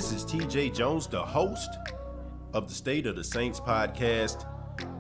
This is TJ Jones, the host of the State of the Saints podcast.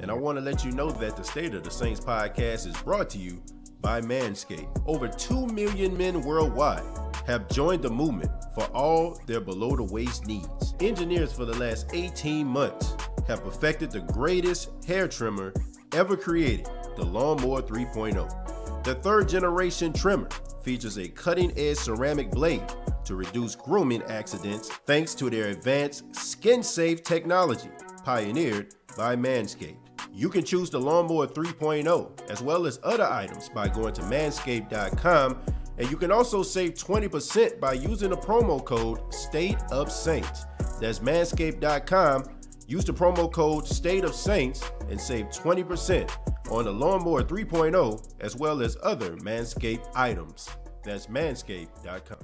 And I want to let you know that the State of the Saints podcast is brought to you by Manscaped. Over 2 million men worldwide have joined the movement for all their below-the-waist needs. Engineers for the last 18 months have perfected the greatest hair trimmer ever created, the Lawnmower 3.0. The third generation trimmer features a cutting-edge ceramic blade to reduce grooming accidents thanks to their advanced skin-safe technology pioneered by Manscaped. You can choose the Lawnmower 3.0 as well as other items by going to manscaped.com, and you can also save 20% by using the promo code StateOfSaints. That's manscaped.com. Use the promo code StateOfSaints and save 20% on the Lawnmower 3.0 as well as other Manscaped items. That's manscaped.com.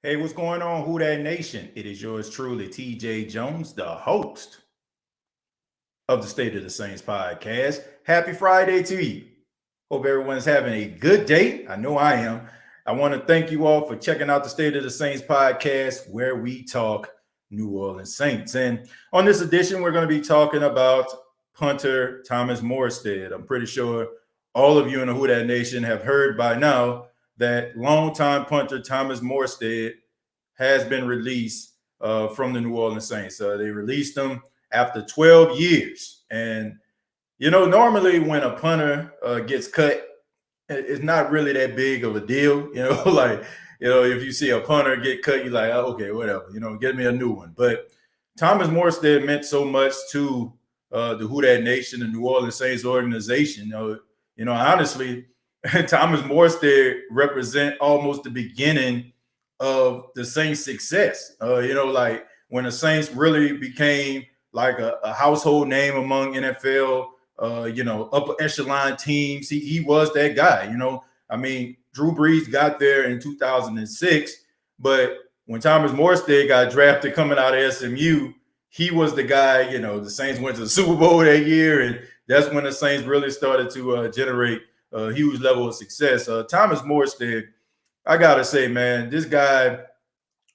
Hey, what's going on, Who Dat Nation? It is yours truly, TJ Jones, the host of the State of the Saints podcast. Happy Friday to you. Hope everyone's having a good day. I know I am. I want to thank you all for checking out the State of the Saints podcast, where we talk New Orleans Saints. And on this edition, we're going to be talking about punter Thomas Morstead. I'm pretty sure all of you in the Who Dat Nation have heard by now that longtime punter Thomas Morstead has been released from the New Orleans Saints. They released him after 12 years. And, you know, normally when a punter gets cut, it's not really that big of a deal. You know, like, you know, if you see a punter get cut, you're like, oh, okay, whatever, you know, get me a new one. But Thomas Morstead meant so much to the Who Dat Nation, the New Orleans Saints organization. You know, honestly, Thomas Morstead represent almost the beginning of the Saints' success. You know, like when the Saints really became like a household name among NFL, you know, upper echelon teams. He was that guy. You know, I mean, Drew Brees got there in 2006, but when Thomas Morstead got drafted coming out of SMU, he was the guy. You know, the Saints went to the Super Bowl that year, and that's when the Saints really started to generate a huge level of success. Thomas Morstead, I gotta say, man, this guy,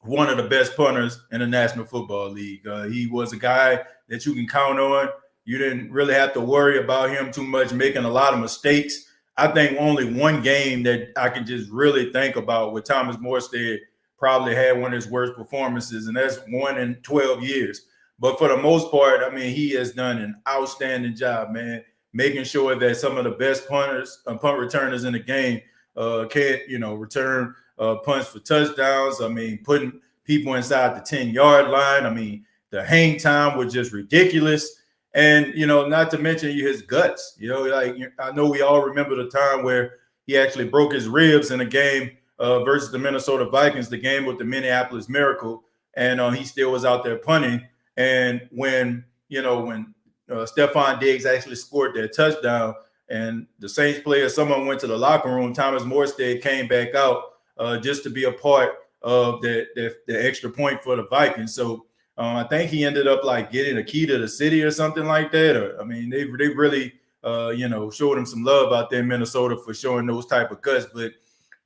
one of the best punters in the National Football League. He was a guy that you can count on. You didn't really have to worry about him too much making a lot of mistakes. I think only one game that I can just really think about where Thomas Morstead probably had one of his worst performances, and that's 1 in 12 years. But for the most part, I mean, he has done an outstanding job, man, making sure that some of the best punters, punt returners in the game can't, you know, return punts for touchdowns. I mean, putting people inside the 10-yard line. I mean, the hang time was just ridiculous. And, you know, not to mention his guts. You know, like, I know we all remember the time where he actually broke his ribs in a game versus the Minnesota Vikings, the game with the Minneapolis Miracle. And he still was out there punting. And when, you know, when Stephon Diggs actually scored that touchdown, and the Saints player, someone went to the locker room, Thomas Morstead came back out just to be a part of the extra point for the Vikings. So I think he ended up like getting a key to the city or something like that. Or, I mean, they really, you know, showed him some love out there in Minnesota for showing those type of cuts. But,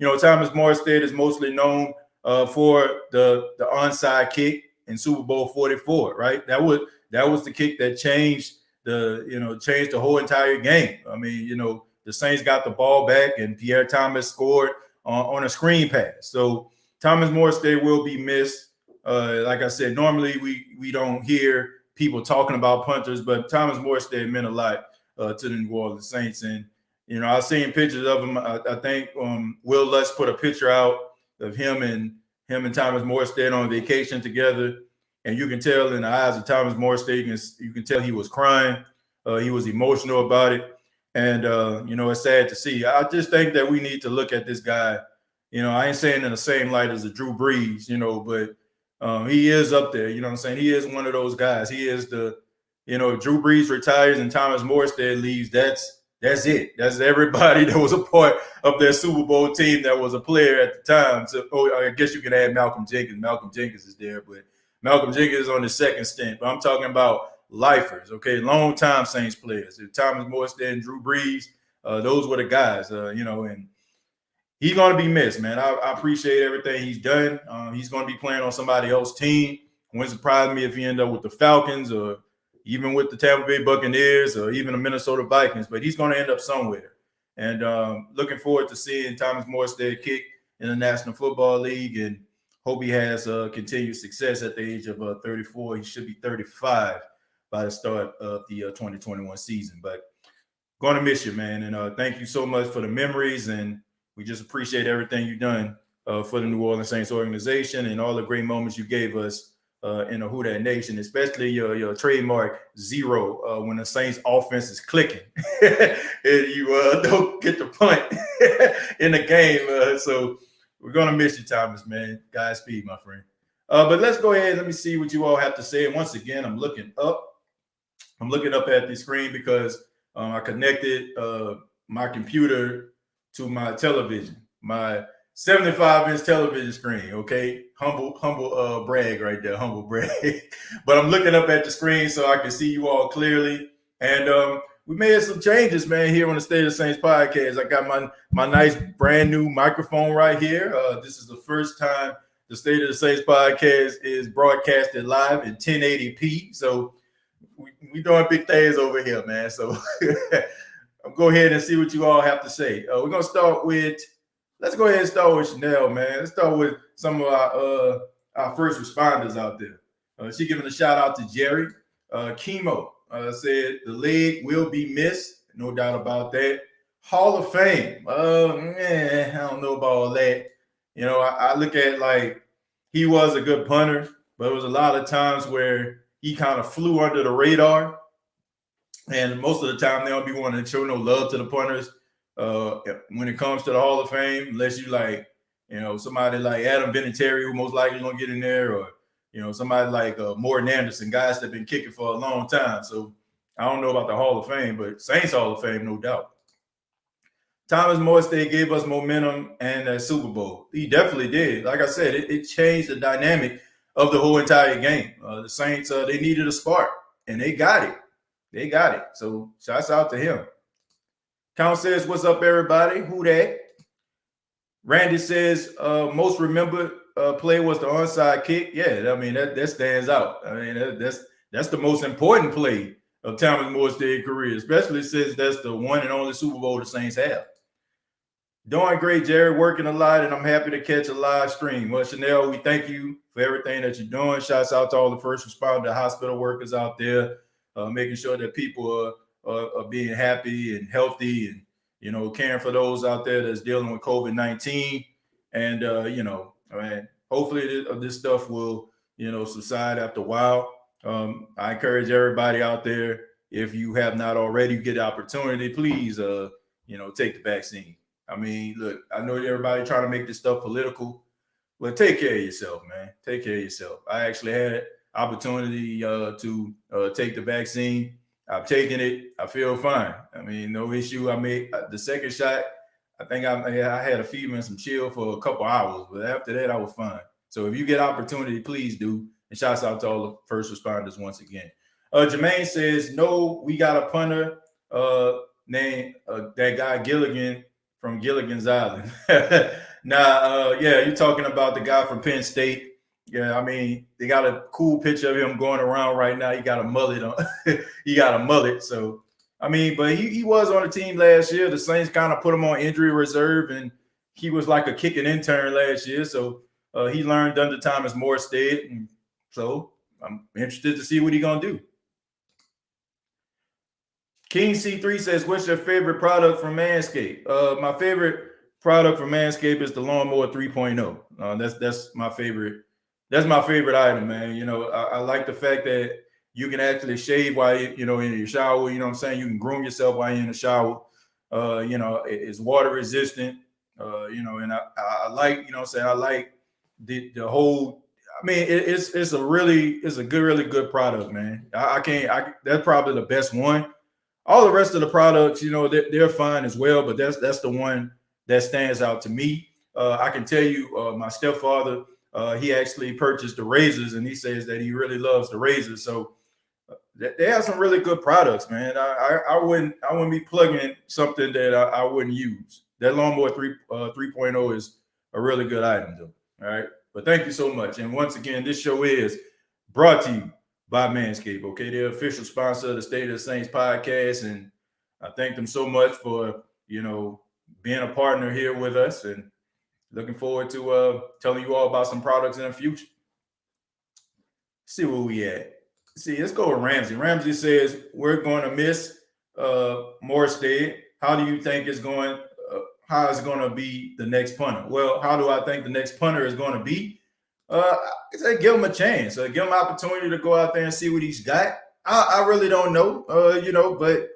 you know, Thomas Morstead is mostly known for the onside kick in Super Bowl 44, right? That was the kick that changed the whole entire game. I mean, you know, the Saints got the ball back and Pierre Thomas scored on a screen pass. So Thomas Morstead will be missed. Like I said, normally we don't hear people talking about punters, but Thomas Morstead meant a lot to the New Orleans Saints. And, you know, I've seen pictures of him. I think Will Lutz put a picture out of him and him and Thomas Morstead on vacation together. And you can tell in the eyes of Thomas Morstead, you can tell he was crying. He was emotional about it. And, it's sad to see. I just think that we need to look at this guy. I ain't saying in the same light as a Drew Brees, but he is up there. You know what I'm saying? He is one of those guys. He is if Drew Brees retires and Thomas Morstead leaves, that's it. That's everybody that was a part of their Super Bowl team that was a player at the time. So, I guess you can add Malcolm Jenkins. Malcolm Jenkins is there, but Malcolm Jenkins is on the second stint. But I'm talking about lifers, okay, long-time Saints players. If Thomas Morstead and Drew Brees, those were the guys, and he's going to be missed, man. I appreciate everything he's done. He's going to be playing on somebody else's team. Wouldn't surprise me if he end up with the Falcons or even with the Tampa Bay Buccaneers or even the Minnesota Vikings, but he's going to end up somewhere. And looking forward to seeing Thomas Morstead kick in the National Football League, and hope he has continued success at the age of 34. He should be 35 by the start of the 2021 season. But going to miss you, man. And thank you so much for the memories. And we just appreciate everything you've done for the New Orleans Saints organization and all the great moments you gave us in the Who Dat Nation, especially your trademark zero when the Saints offense is clicking and you don't get the punt in the game. So we're going to miss you, Thomas, man. Godspeed, my friend. But let's go ahead. Let me see what you all have to say. And once again, I'm looking up at the screen because I connected my computer to my television, my 75-inch television screen. Okay, humble brag right there, humble brag. But I'm looking up at the screen so I can see you all clearly. And we made some changes, man, here on the State of the Saints podcast. I got my nice brand new microphone right here. This is the first time the State of the Saints podcast is broadcasted live in 1080p. So we doing big things over here, man. So I'll go ahead and see what you all have to say. We're gonna start with. Let's go ahead and start with Chanel, man. Let's start with some of our first responders out there. She giving a shout out to Jerry. Chemo said the leg will be missed, no doubt about that. Hall of Fame. Man, I don't know about all that. I look at like he was a good punter, but there was a lot of times where he kind of flew under the radar. And most of the time, they don't be wanting to show no love to the punters when it comes to the Hall of Fame, unless you like, somebody like Adam Vinatieri, who most likely going to get in there, or, somebody like Morton Anderson, guys that have been kicking for a long time. So I don't know about the Hall of Fame, but Saints Hall of Fame, no doubt. Thomas Morstead gave us momentum and that Super Bowl. He definitely did. Like I said, it changed the dynamic of the whole entire game. The Saints, they needed a spark, and they got it. They got it. So shouts out to him. Count says, what's up, everybody? Who that? Randy says, most remembered play was the onside kick. Yeah, I mean, that stands out. I mean, that's the most important play of Thomas Morstead's career, especially since that's the one and only Super Bowl the Saints have. Doing great, Jerry, working a lot, and I'm happy to catch a live stream. Well, Chanel, we thank you for everything that you're doing. Shouts out to all the first responder hospital workers out there, making sure that people are being happy and healthy and, caring for those out there that's dealing with COVID-19. And, hopefully this stuff will, subside after a while. I encourage everybody out there, if you have not already, get the opportunity, please, take the vaccine. I mean, look, I know everybody trying to make this stuff political, but take care of yourself, man. Take care of yourself. I actually had opportunity to take the vaccine. I've taken it. I feel fine. I mean, no issue. I made the second shot. I think I had a fever and some chill for a couple hours, but after that, I was fine. So if you get opportunity, please do. And shouts out to all the first responders once again. Jermaine says, no, we got a punter named that guy Gilligan from Gilligan's Island. You're talking about the guy from Penn State. Yeah, I mean, they got a cool picture of him going around right now. He got a mullet on. He got a mullet. So, I mean, but he was on the team last year. The Saints kind of put him on injury reserve, and he was like a kicking intern last year. So he learned under Thomas Morstead. And so I'm interested to see what he's going to do. King C3 says, what's your favorite product from Manscaped? My favorite product from Manscaped is the Lawnmower 3.0. That's my favorite. That's my favorite item, man. You know, I like the fact that you can actually shave while in your shower. You know what I'm saying? You can groom yourself while you're in the shower. It's water resistant. And I like, you know what I'm saying? I like the whole. I mean, it's a really good product, man. That's probably the best one. All the rest of the products, they're fine as well, but that's the one that stands out to me. I can tell you, my stepfather, he actually purchased the razors, and he says that he really loves the razors. So they have some really good products, man. I wouldn't be plugging something that I wouldn't use. That Lawnmower 3.0 is a really good item, though. All right, but thank you so much. And once again, this show is brought to you by Manscaped. Okay, they're official sponsor of the State of the Saints podcast, and I thank them so much for being a partner here with us, and looking forward to telling you all about some products in the future. See where we at. See, let's go with Ramsey. Ramsey says we're going to miss Morstead. How do you think it's going? How is it going to be the next punter? Well, how do I think the next punter is going to be? I say give him a chance. Give him an opportunity to go out there and see what he's got. I really don't know, but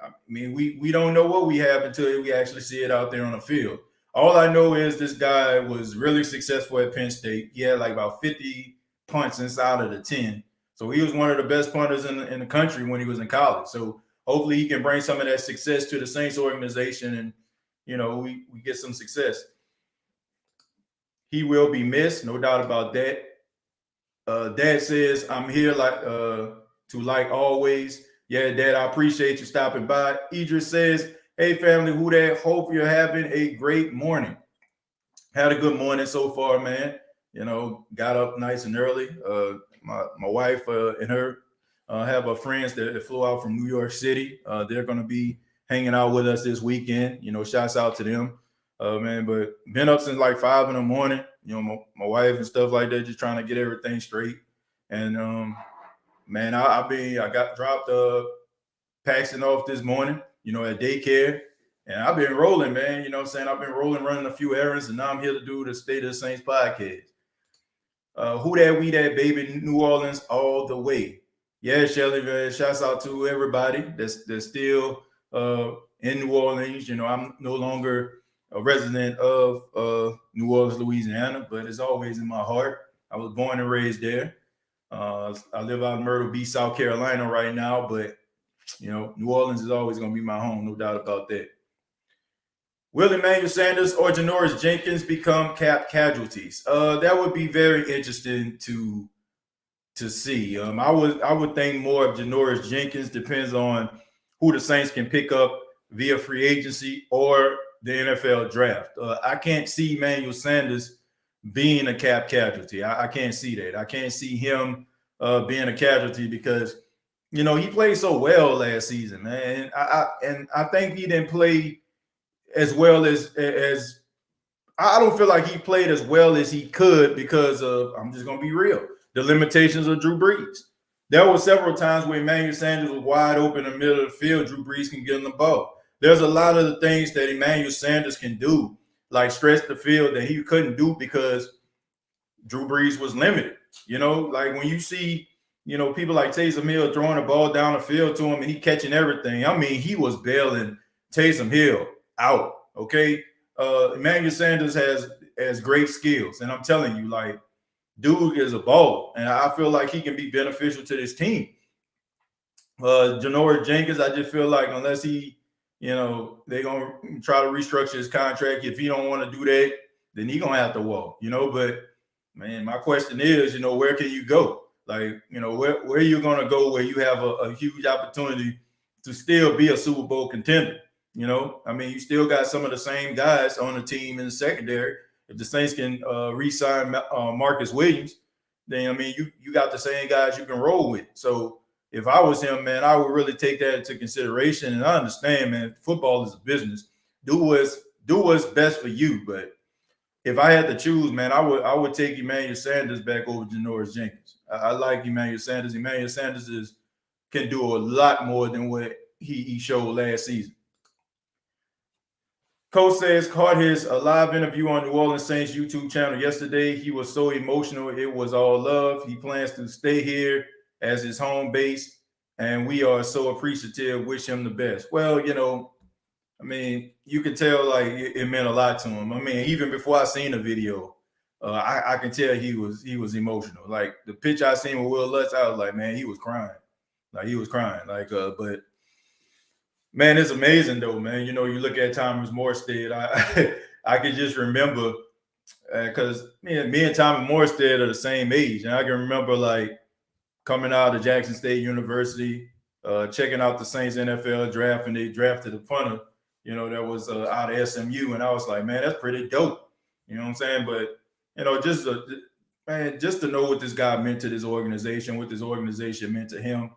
I mean, we don't know what we have until we actually see it out there on the field. All I know is this guy was really successful at Penn State. He had like about 50 punts inside of the 10. So he was one of the best punters in the country when he was in college. So hopefully he can bring some of that success to the Saints organization, and we get some success. He will be missed, no doubt about that. Dad says, I'm here like always. Yeah, Dad, I appreciate you stopping by. Idris says, hey, family, who that? Hope you're having a great morning. Had a good morning so far, man. Got up nice and early. My wife and her have friends that flew out from New York City. They're going to be hanging out with us this weekend. Shouts out to them. Man, but been up since like 5 in the morning, my wife and stuff like that, just trying to get everything straight. And man, I got dropped Paxton off this morning, at daycare, and I've been rolling, man. I've been rolling, running a few errands, and now I'm here to do the State of the Saints podcast. Who that, we that, baby, New Orleans all the way. Yeah, Shelly, man, shouts out to everybody that's still in New Orleans. I'm no longer a resident of New Orleans, Louisiana, but it's always in my heart. I was born and raised there. I live out in Myrtle Beach, South Carolina right now, but New Orleans is always going to be my home, no doubt about that. Will Emmanuel Sanders or Janoris Jenkins become cap casualties? That would be very interesting to see. I would think more of Janoris Jenkins. Depends on who the Saints can pick up via free agency or the NFL draft. I can't see Emmanuel Sanders being a cap casualty. I can't see that. I can't see him being a casualty because he played so well last season, man. And I think he didn't play as well as I don't feel like he played as well as he could because of, I'm just gonna be real, the limitations of Drew Brees. There were several times where Emmanuel Sanders was wide open in the middle of the field. Drew Brees can get him the ball. There's a lot of the things that Emmanuel Sanders can do, like stretch the field, that he couldn't do because Drew Brees was limited. Like when you see, people like Taysom Hill throwing the ball down the field to him and he catching everything. I mean, he was bailing Taysom Hill out. Okay. Emmanuel Sanders has great skills. And I'm telling you, like, dude is a baller. And I feel like he can be beneficial to this team. Janoris Jenkins, I just feel like unless he, they're going to try to restructure his contract. If he don't want to do that, then he's going to have to walk, But, man, my question is, where can you go? Like, where are you going to go where you have a huge opportunity to still be a Super Bowl contender? I mean, you still got some of the same guys on the team in the secondary. If the Saints can re-sign Marcus Williams, then, I mean, you got the same guys you can roll with. So if I was him, man, I would really take that into consideration. And I understand, man, football is a business. Do what's best for you. But if I had to choose, man, I would take Emmanuel Sanders back over Janoris Jenkins. I like Emmanuel Sanders. Emmanuel Sanders can do a lot more than what he showed last season. Coach says caught his live interview on New Orleans Saints YouTube channel yesterday. He was so emotional. It was all love. He plans to stay here as his home base, and we are so appreciative. Wish him the best. Well, I mean, you can tell like it meant a lot to him. I mean, even before I seen the video, I can tell he was emotional. Like the picture I seen with Will Lutz, I was like, man, he was crying. Like he was crying. Like, but man, it's amazing though, man. You look at Thomas Morstead. I can just remember because me and Thomas Morstead are the same age, and I can remember like coming out of Jackson State University, checking out the Saints NFL draft, and they drafted a punter, that was out of SMU, and I was like, man, that's pretty dope. You know what I'm saying? But just to know what this guy meant to this organization, what this organization meant to him.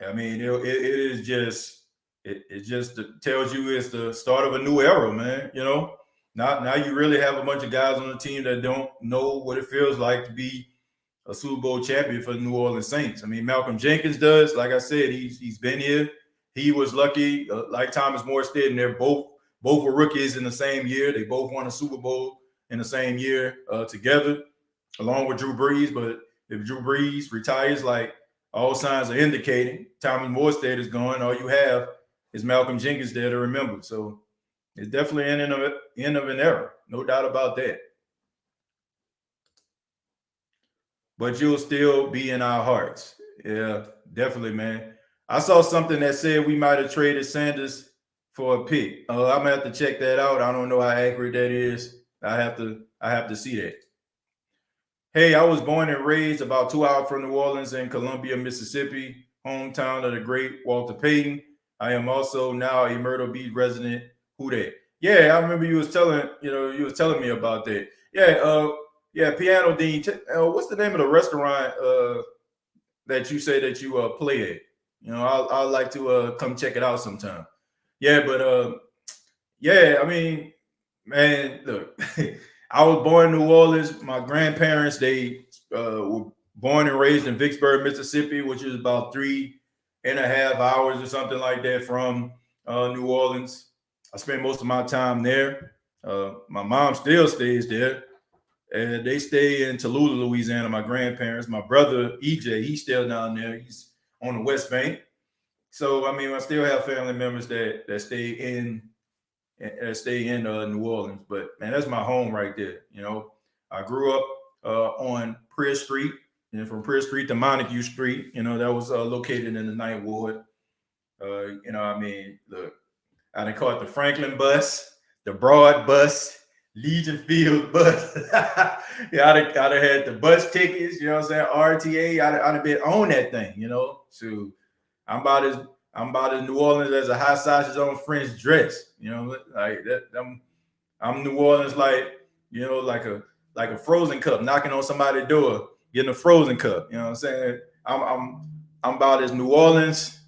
I mean, it is just. It just tells you it's the start of a new era, man. Now you really have a bunch of guys on the team that don't know what it feels like to be a Super Bowl champion for the New Orleans Saints. I mean, Malcolm Jenkins does. Like I said, he's been here. He was lucky, like Thomas Morstead, and they're both were rookies in the same year. They both won a Super Bowl in the same year together, along with Drew Brees. But if Drew Brees retires, like all signs are indicating, Thomas Morstead is gone. All you have is Malcolm Jenkins there to remember. So it's definitely an end of an era. No doubt about that. But you'll still be in our hearts. Yeah, definitely, man. I saw something that said we might have traded Sanders for a pick. I'm gonna have to check that out. I don't know how accurate that is. I have to see that. Hey, I was born and raised about 2 hours from New Orleans in Columbia, Mississippi, hometown of the great Walter Payton. I am also now a Myrtle Beach resident. Who that? Yeah, I remember you was telling me about that. Yeah, Piano Dean. What's the name of the restaurant that you say that you play at? I'd like to come check it out sometime. Yeah, but I mean, man, look, I was born in New Orleans. My grandparents, they were born and raised in Vicksburg, Mississippi, which is about 3.5 hours or something like that from New Orleans. I spent most of my time there. My mom still stays there. And they stay in Tallulah, Louisiana, my grandparents. My brother, EJ, he's still down there. He's on the West Bank. So, I mean, I still have family members that stay in New Orleans. But, man, that's my home right there. I grew up on Prior Street. And from Prior Street to Montague Street, that was located in the 9th Ward. I mean, look, I done caught the Franklin bus, the Broad bus, Legion Field bus. Yeah, I'd have had the bus tickets, you know what I'm saying? RTA, I'd have been on that thing, So I'm about as New Orleans as a hot sausage on French dress, like that. I'm New Orleans like a frozen cup knocking on somebody's door, getting a frozen cup. You know what I'm saying? I'm about as New Orleans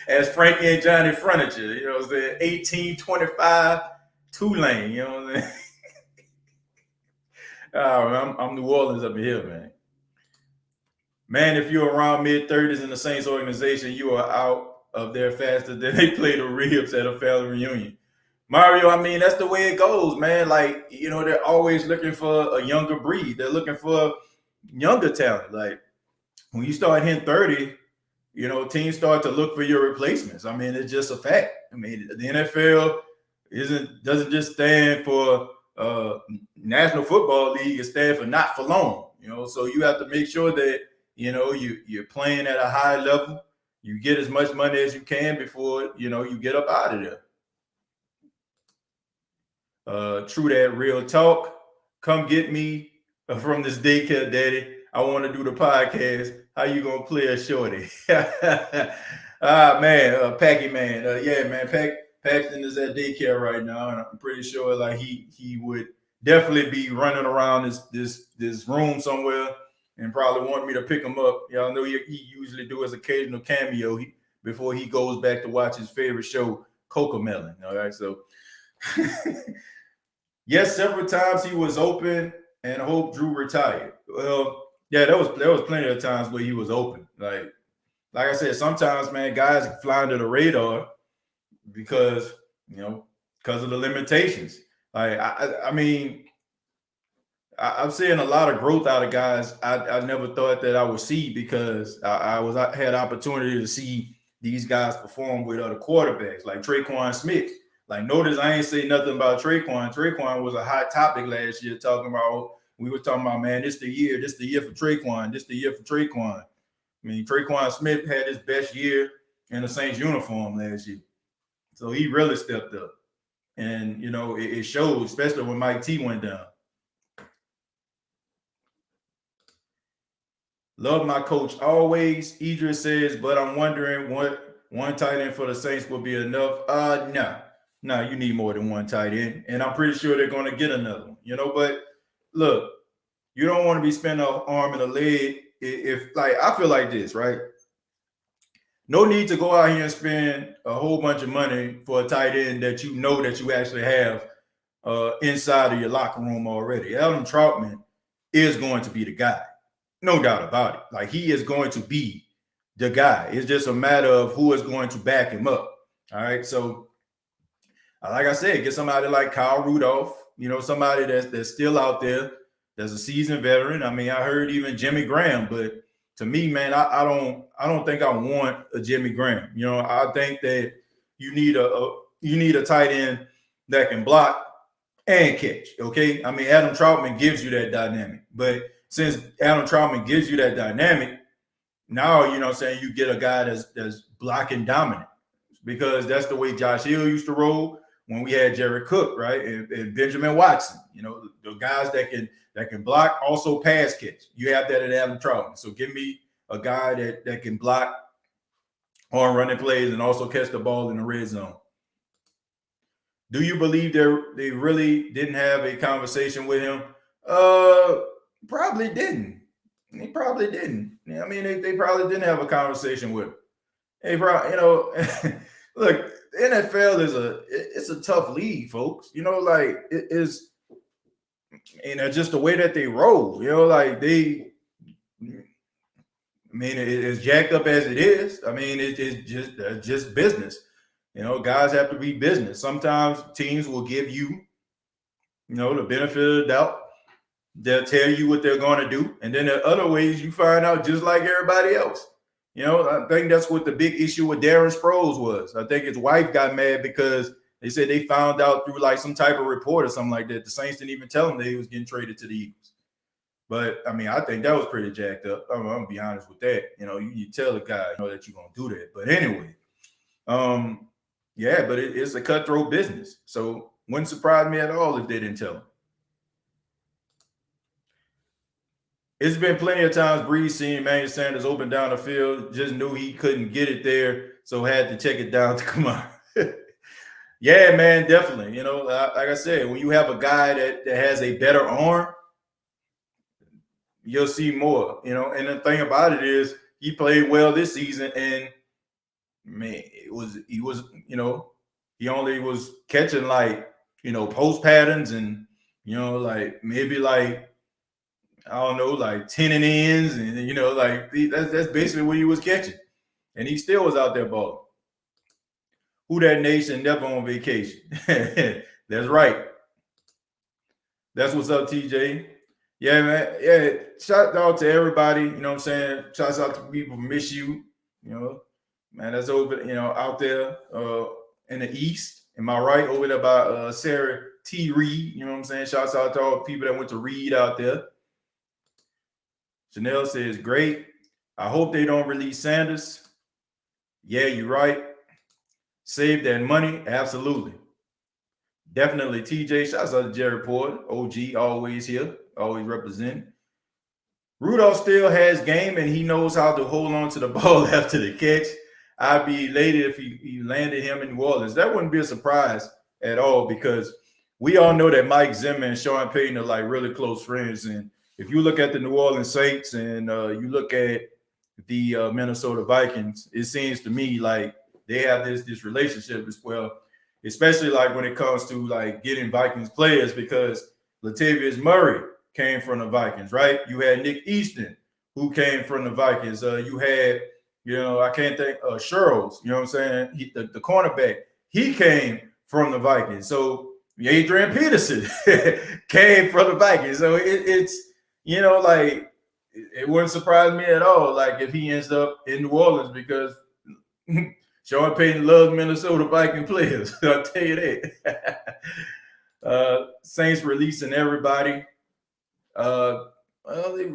as Frankie and Johnny Furniture. You know what I'm saying? 1825 2-lane. You know what I'm saying? I'm New Orleans up here, man. Man, if you're around mid-30s in the Saints organization, you are out of there faster than they play the ribs at a family reunion. Mario, I mean, that's the way it goes, man. Like, they're always looking for a younger breed. They're looking for younger talent. Like, when you start hitting 30, teams start to look for your replacements. I mean, it's just a fact. I mean, the NFL doesn't just stand for National Football League. It stands for not for long. So you have to make sure that you're playing at a high level. You get as much money as you can before you get up out of there. True that, real talk. Come get me from this daycare, daddy. I want to do the podcast. How you gonna play a shorty? Man, Packy man. Yeah, man. Paxton is at daycare right now, and I'm pretty sure like he would definitely be running around this room somewhere and probably want me to pick him up. Y'all know he usually do his occasional cameo before he goes back to watch his favorite show, Cocomelon. All right, so yes, several times he was open and Hope Drew retired. Well, yeah, there was plenty of times where he was open. Like I said, sometimes, man, guys fly under the radar because, because of the limitations. Like, I mean, I'm seeing a lot of growth out of guys I never thought that I would see, because I had opportunity to see these guys perform with other quarterbacks like Traquan Smith. Like, notice I ain't say nothing about Traquan. Traquan was a hot topic last year, we were talking about, man, this the year for Traquan, this the year for Traquan. I mean, Traquan Smith had his best year in the Saints uniform last year. So he really stepped up. And, it showed, especially when Mike T went down. Love my coach always. Idris says, but I'm wondering what one tight end for the Saints will be enough. No, you need more than one tight end. And I'm pretty sure they're going to get another one, but look, you don't want to be spending an arm and a leg. If like, I feel like this, right? No need to go out here and spend a whole bunch of money for a tight end that you know that you actually have inside of your locker room already. Adam Troutman is going to be the guy. No doubt about it. Like, he is going to be the guy. It's just a matter of who is going to back him up. All right. So, like I said, get somebody like Kyle Rudolph, somebody that's still out there, that's a seasoned veteran. I mean, I heard even Jimmy Graham, but to me, man, I don't think I want a Jimmy Graham. I think that you need a tight end that can block and catch. Okay. I mean, Adam Troutman gives you that dynamic, but since Adam Troutman gives you that dynamic, now, you get a guy that's blocking dominant, because that's the way Josh Hill used to roll when we had Jared Cook, right? And Benjamin Watson, the guys that can block, also pass catch. You have that at Adam Troutman. So give me a guy that can block on running plays and also catch the ball in the red zone. Do you believe they really didn't have a conversation with him? Probably didn't. He probably didn't. I mean, they probably didn't have a conversation with him. Hey, bro, look, NFL it's a tough league, folks. Like, it is, just the way that they roll. Like, it's jacked up as it is. I mean, it's just business. Guys have to be business. Sometimes teams will give you, the benefit of the doubt. They'll tell you what they're going to do. And then there are other ways you find out just like everybody else. I think that's what the big issue with Darren Sproles was. I think his wife got mad because they said they found out through like some type of report or something like that. The Saints didn't even tell him that he was getting traded to the Eagles. But, I mean, I think that was pretty jacked up. I'm going to be honest with that. You tell a guy, that you're going to do that. But anyway, yeah, but it's a cutthroat business. So wouldn't surprise me at all if they didn't tell him. It's been plenty of times Breeze seen Emmanuel Sanders open down the field, just knew he couldn't get it there, so had to check it down to come out. Yeah, man, definitely. Like I said, when you have a guy that has a better arm, you'll see more, And the thing about it is he played well this season, and, man, he only was catching like, post patterns and, like maybe like, I don't know, like 10 and ends, and like that's basically what he was catching, and he still was out there balling. Who that nation never on vacation? That's right. That's what's up, TJ. Yeah, man. Yeah, shout out to everybody. You know what I'm saying? Shouts out to people who miss you. Man, that's over. Out there in the East. Am I right? Over there by Sarah T. Reed. You know what I'm saying? Shouts out to all the people that went to Reed out there. Chanel says, great. I hope they don't release Sanders. Yeah, you're right. Save that money. Absolutely. Definitely. TJ, shouts out to Jerry Porter. OG, always here. Always representing. Rudolph still has game, and he knows how to hold on to the ball after the catch. I'd be elated if he landed him in New Orleans. That wouldn't be a surprise at all, because we all know that Mike Zimmer and Sean Payton are like really close friends. And if you look at the New Orleans Saints and you look at the Minnesota Vikings, it seems to me like they have this relationship as well, especially like when it comes to like getting Vikings players, because Latavius Murray came from the Vikings, right? You had Nick Easton, who came from the Vikings. You had, I can't think, Sherrills, you know what I'm saying? The cornerback, he came from the Vikings. So Adrian Peterson came from the Vikings. So it's, like, it wouldn't surprise me at all, like, if he ends up in New Orleans, because Sean Payton loves Minnesota Viking players. I'll tell you that. Saints releasing everybody. Well, they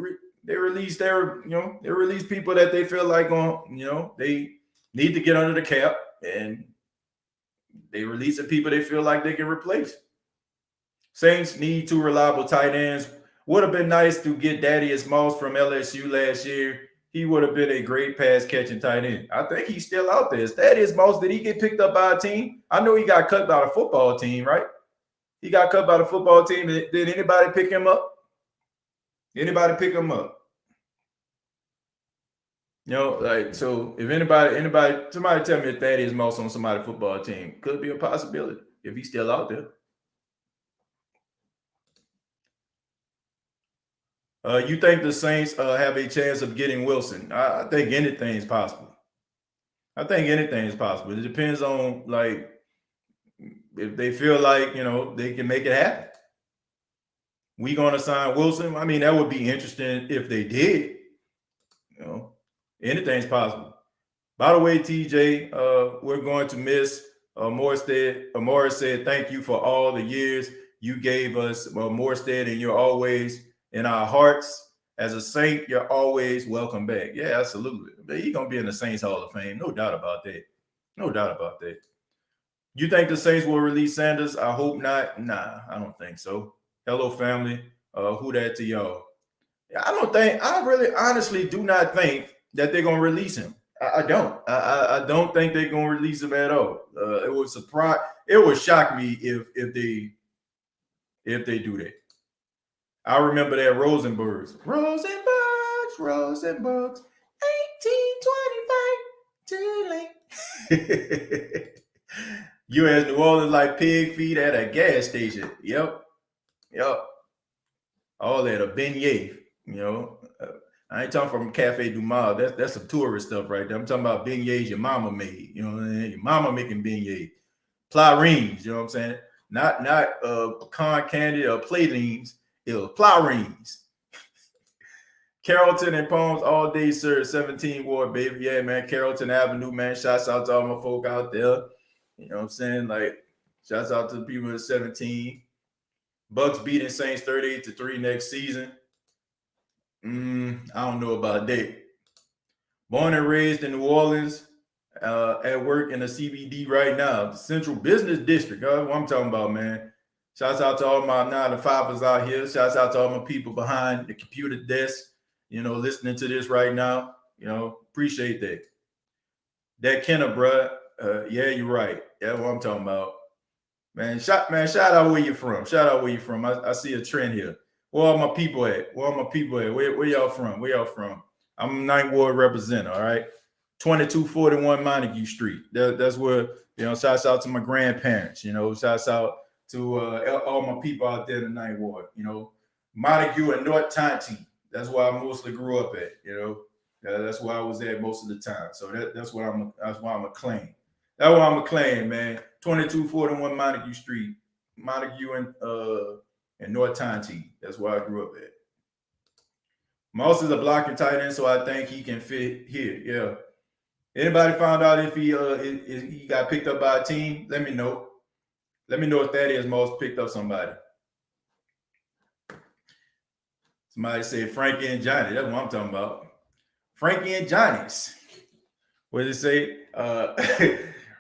released they released people that they feel like they need to get under the cap, and they releasing people they feel like they can replace. Saints need 2 reliable tight ends. Would have been nice to get Thaddeus Moss from LSU last year. He would have been a great pass catching tight end. I think he's still out there. Is Thaddeus Moss, did he get picked up by a team? I know he got cut by the football team, right? He got cut by the football team. Did anybody pick him up? Anybody pick him up? So if somebody tell me if Thaddeus Moss on somebody's football team, could be a possibility if he's still out there. You think the Saints have a chance of getting Wilson? I think anything is possible. It depends on, like, if they feel like, they can make it happen. We going to sign Wilson? I mean, that would be interesting if they did. Anything's possible. By the way, TJ, we're going to miss Morstead. Morris said, thank you for all the years you gave us, Morstead, and you're always in our hearts. As a Saint, you're always welcome back. Yeah, absolutely. He's going to be in the Saints Hall of Fame. No doubt about that. You think the Saints will release Sanders? I hope not. Nah, I don't think so. Hello, family. Who that to y'all? I really honestly do not think that they're going to release him. I don't. I don't think they're going to release him at all. It would shock me if they do that. I remember that Rosenbergs, 1825, too late. U.S. New Orleans like pig feet at a gas station. Yep. All that, a beignet, I ain't talking from Cafe Du Monde. That's some tourist stuff right there. I'm talking about beignets your mama made. Your mama making beignets. Plyrines, you know what I'm saying? Not pecan candy or pralines. It was plyrines. Carrollton and Palms all day, sir. 17 Ward, baby. Yeah, man. Carrollton Avenue, man. Shouts out to all my folk out there. You know what I'm saying? Like, shouts out to the people at 17. Bucks beating Saints 38-3 next season. I don't know about that. Born and raised in New Orleans, at work in the CBD right now, the Central Business District. What I'm talking about, man. Shouts out to all my 9-to-5ers out here. Shouts out to all my people behind the computer desk, listening to this right now. Appreciate that. That Kenna, bruh. Yeah, you're right. That's what I'm talking about. Man, shout out where you're from. I see a trend here. Where are my people at? Where y'all from? I'm a 9th Ward representative, all right? 2241 Montague Street. That's where, shouts out to my grandparents, shouts out to all my people out there in the 9th Ward, Montague and North Tonti. That's where I mostly grew up at, that's where I was at most of the time. So that's why I'm a claim. That's why I'm a claim, man. 2241 Montague Street, Montague and North Tonti. That's where I grew up at. Moss is a blocking tight end, so I think he can fit here. Yeah. Anybody found out if he got picked up by a team? Let me know. Let me know if Thaddeus Moss picked up somebody. Somebody said Frankie and Johnny. That's what I'm talking about. Frankie and Johnny's. What did it say?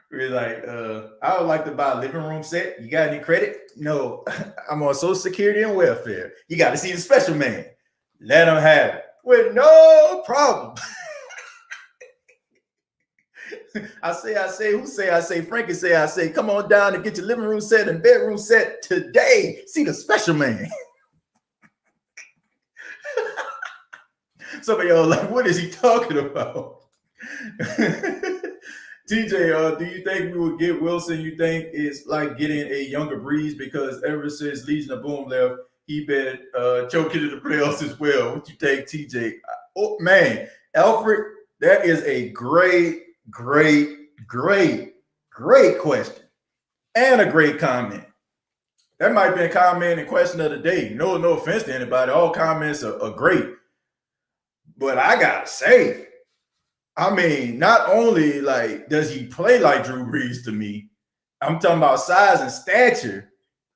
We're like, I would like to buy a living room set. You got any credit? No, I'm on Social Security and welfare. You got to see the special man. Let him have it with no problem. I say, Frankie say, come on down and get your living room set and bedroom set today. See the special man. Some of y'all like, what is he talking about? TJ, do you think we will get Wilson? You think it's like getting a younger Breeze? Because ever since Legion of Boom left, he been choking to the playoffs as well. What you think, TJ? Oh, man, Alfred, that is a great question. and a great comment. That might be a comment and question of the day. No offense to anybody. All comments are great. But I gotta say, I mean, not only like does he play like Drew Brees to me, I'm talking about size and stature,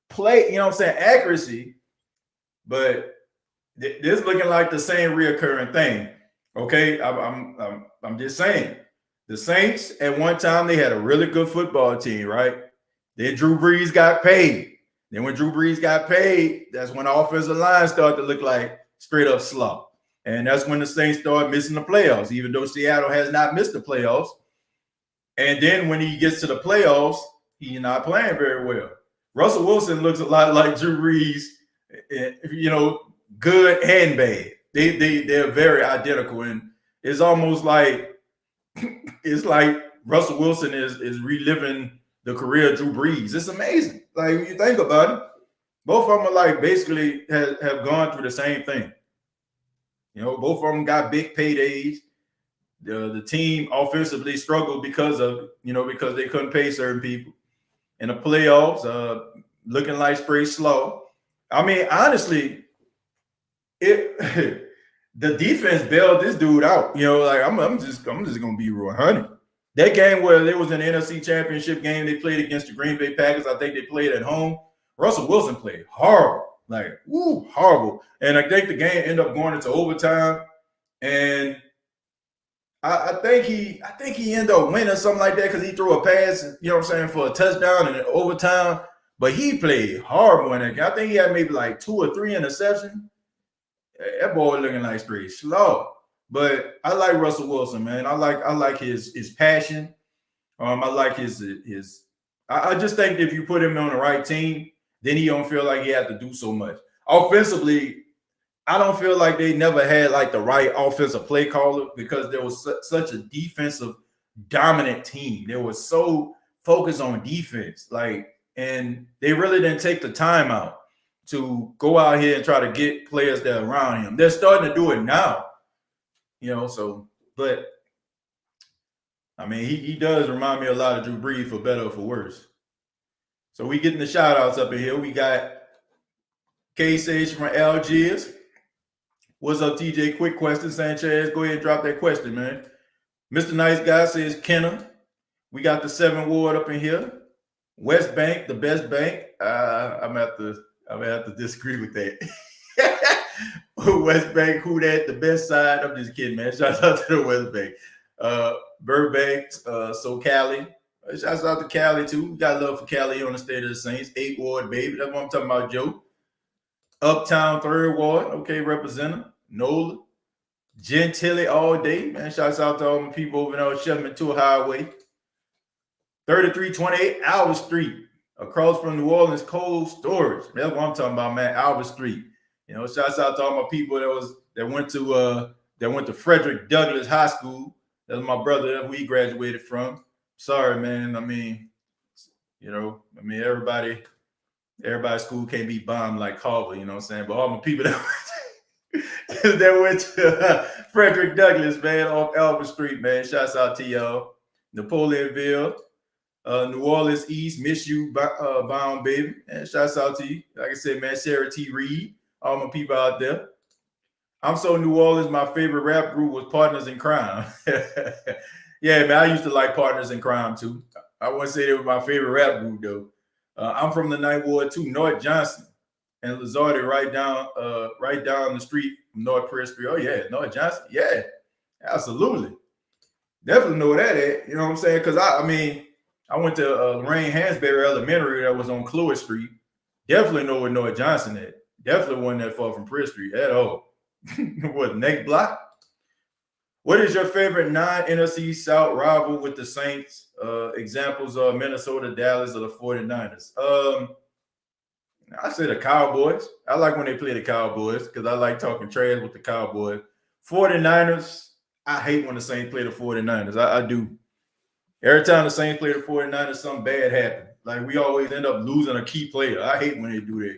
play, you know what I'm saying, accuracy, but this looking like the same reoccurring thing. Okay, I'm just saying. The Saints at one time they had a really good football team, right? Then Drew Brees got paid. Then when Drew Brees got paid, that's when the offensive line started to look like straight up slump. And that's when the Saints started missing the playoffs, even though Seattle has not missed the playoffs. And then when he gets to the playoffs, he's not playing very well. Russell Wilson looks a lot like Drew Brees, you know, good and bad. They're very identical. And it's almost like it's like Russell Wilson is reliving the career of Drew Brees. It's amazing. Like when you think about it, both of them are like basically have gone through the same thing. You know, both of them got big paydays. The team offensively struggled because they couldn't pay certain people. In the playoffs, looking like straight slow. I mean, honestly, the defense bailed this dude out. You know, like I'm just gonna be real honey. That game where there was an NFC Championship game, they played against the Green Bay Packers. I think they played at home. Russell Wilson played horrible, like horrible. And I think the game ended up going into overtime. And I think he ended up winning something like that because he threw a pass, you know what I'm saying, for a touchdown in overtime. But he played horrible in that game. I think he had maybe like 2 or 3 interceptions. That boy looking like straight slow. But I like Russell Wilson, man. I like his passion. I like his. I just think if you put him on the right team, then he don't feel like he has to do so much. Offensively, I don't feel like they never had like the right offensive play caller because there was such a defensive dominant team. They were so focused on defense, and they really didn't take the time out to go out here and try to get players that are around him. They're starting to do it now, you know. So, but I mean, he does remind me a lot of Drew Brees, for better or for worse. So we getting the shout outs up in here. We got K-Sage from Algiers. What's up, TJ? Quick question, Sanchez. Go ahead and drop that question, man. Mr. Nice Guy says Kenner. We got the 7 Ward up in here. West Bank, the best bank. I'm gonna have to disagree with that. West Bank, who that? The best side. I'm just kidding, man. Shout out to the West Bank. Burbank, so Cali. Shouts out to Cali too. We got love for Cali on the State of the Saints. 8 Ward, baby. That's what I'm talking about, Joe. Uptown 3rd Ward. Okay, representative. Nola. Gentili all day. Man, shouts out to all my people over there on Shelman Tour Highway. 3328 Albert Street. Across from New Orleans Cold Storage. That's what I'm talking about, man. Albert Street. You know, shouts out to all my people that went to Frederick Douglass High School. That's my brother that we graduated from. Sorry, man. I mean, you know, everybody's school can't be bombed like Harvard, you know what I'm saying? But all my people that went to Frederick Douglass, man, off Albert Street, man. Shouts out to y'all. Napoleonville, New Orleans East, miss you, bound, baby. And shouts out to you. Like I said, man, Sarah T. Reed, all my people out there. I'm so New Orleans, my favorite rap group was Partners in Crime. Yeah, man, I used to like Partners in Crime, too. I wouldn't say they were my favorite rap group, though. I'm from the 9th Ward, too. North Johnson and Lazardi right down the street from North Prairie Street. Oh, yeah, North Johnson. Yeah, absolutely. Definitely know that at. You know what I'm saying? Because, I went to Lorraine Hansberry Elementary that was on Cloyd Street. Definitely know where North Johnson at. Definitely wasn't that far from Prairie Street at all. What, next block? What is your favorite non-NFC South rival with the Saints? Examples are Minnesota, Dallas, or the 49ers. I say the Cowboys. I like when they play the Cowboys because I like talking trash with the Cowboys. 49ers, I hate when the Saints play the 49ers. I do. Every time the Saints play the 49ers, something bad happens. Like we always end up losing a key player. I hate when they do that.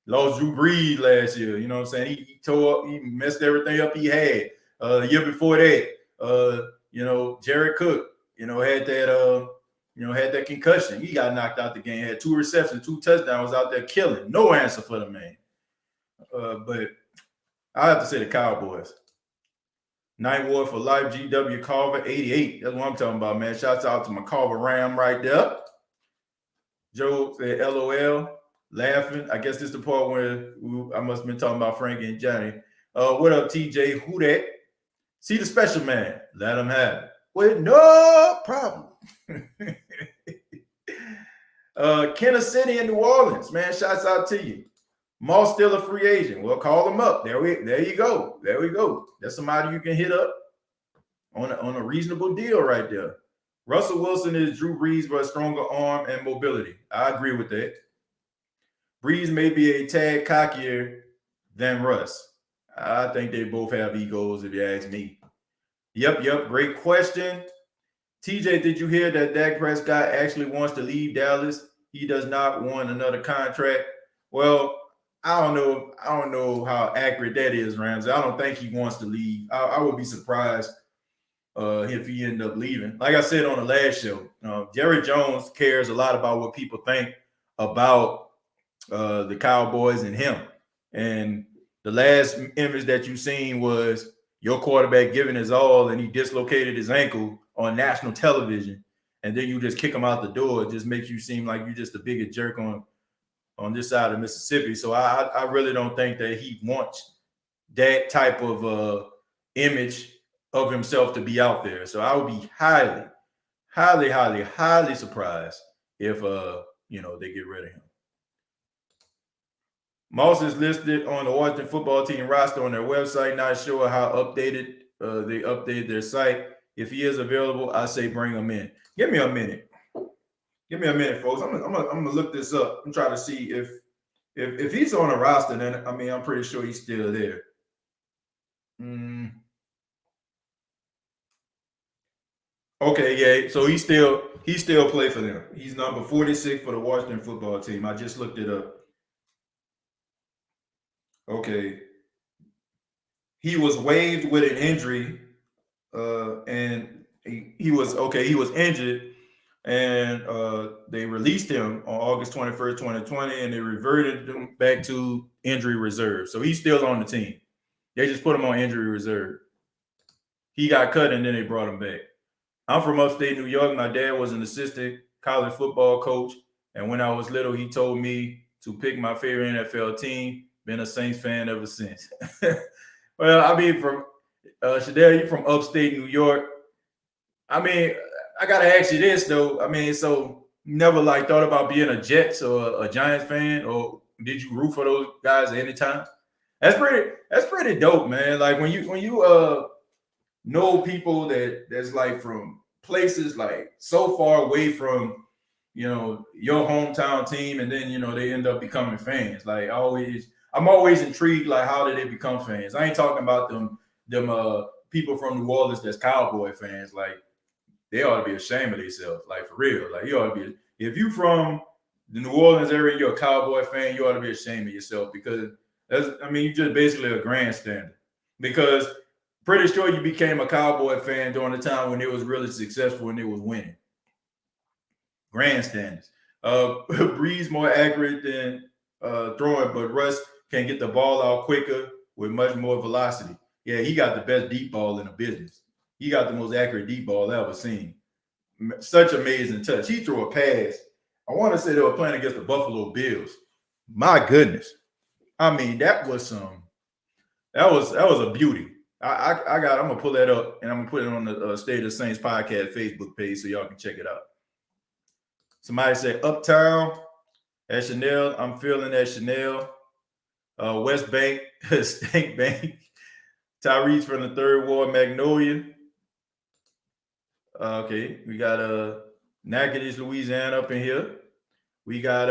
Lost Drew Brees last year. You know what I'm saying? He tore up, he messed everything up he had. The year before that, Jared Cook, had had that concussion. He got knocked out the game, had 2 receptions, 2 touchdowns, out there killing. No answer for the man. But I have to say the Cowboys. Night Ward for Life, GW Carver, 88. That's what I'm talking about, man. Shouts out to my Carver Ram right there. Joe said LOL, laughing. I guess this is the part where I must have been talking about Frankie and Johnny. What up, TJ? Who that? See the special man. Let him have it. With no problem. Kansas City and New Orleans, man. Shouts out to you. Moss still a free agent. Well, call him up. There you go. There we go. That's somebody you can hit up on a reasonable deal right there. Russell Wilson is Drew Brees, but a stronger arm and mobility. I agree with that. Brees may be a tad cockier than Russ. I think they both have egos, if you ask me. Yep. Great question. TJ, did you hear that Dak Prescott actually wants to leave Dallas? He does not want another contract. Well, I don't know how accurate that is, Ramsey. I don't think he wants to leave. I would be surprised if he ended up leaving. Like I said on the last show, Jerry Jones cares a lot about what people think about the Cowboys and him. And the last image that you seen was your quarterback giving his all and he dislocated his ankle on national television. And then you just kick him out the door. It just makes you seem like you're just a bigger jerk on this side of Mississippi. So I really don't think that he wants that type of image of himself to be out there. So I would be highly, highly, highly, highly surprised if they get rid of him. Moss is listed on the Washington football team roster on their website. Not sure how updated they updated their site. If he is available, I say bring him in. Give me a minute. Give me a minute, folks. I'm gonna look this up. I'm trying to see if he's on a roster. Then I'm pretty sure he's still there. Okay, yeah. So he still play for them. He's number 46 for the Washington football team. I just looked it up. Okay. He was waived with an injury, and he was injured. And they released him on August 21st, 2020, and they reverted him back to injury reserve. So he's still on the team. They just put him on injury reserve. He got cut, and then they brought him back. I'm from upstate New York. My dad was an assistant college football coach, and when I was little, he told me to pick my favorite NFL team. Been a Saints fan ever since. Well, from Shadell, you from upstate New York. I gotta ask you this though. So you never thought about being a Jets or a Giants fan, or did you root for those guys at any time? That's pretty dope, man. Like when you know people that's from places so far away from your hometown team, and then they end up becoming fans. I'm always intrigued. How did they become fans? I ain't talking about them people from New Orleans that's Cowboy fans. They ought to be ashamed of themselves, for real. You ought to be. If you from the New Orleans area, you're a Cowboy fan, you ought to be ashamed of yourself, because you're just basically a grandstander. Because pretty sure you became a Cowboy fan during the time when it was really successful and it was winning. Grandstanders. Breeze more accurate than throwing, but Russ can get the ball out quicker with much more velocity. Yeah, he got the best deep ball in the business. He got the most accurate deep ball I ever seen. Such amazing touch. He threw a pass. I want to say they were playing against the Buffalo Bills. My goodness. That was a beauty. I'm gonna pull that up and I'm gonna put it on the State of the Saints podcast Facebook page so y'all can check it out. Somebody said Uptown at Chanel. I'm feeling that Chanel. West Bank, Stank Bank. Tyrese from the 3rd Ward, Magnolia. Okay, we got Natchitoches, Louisiana up in here. We got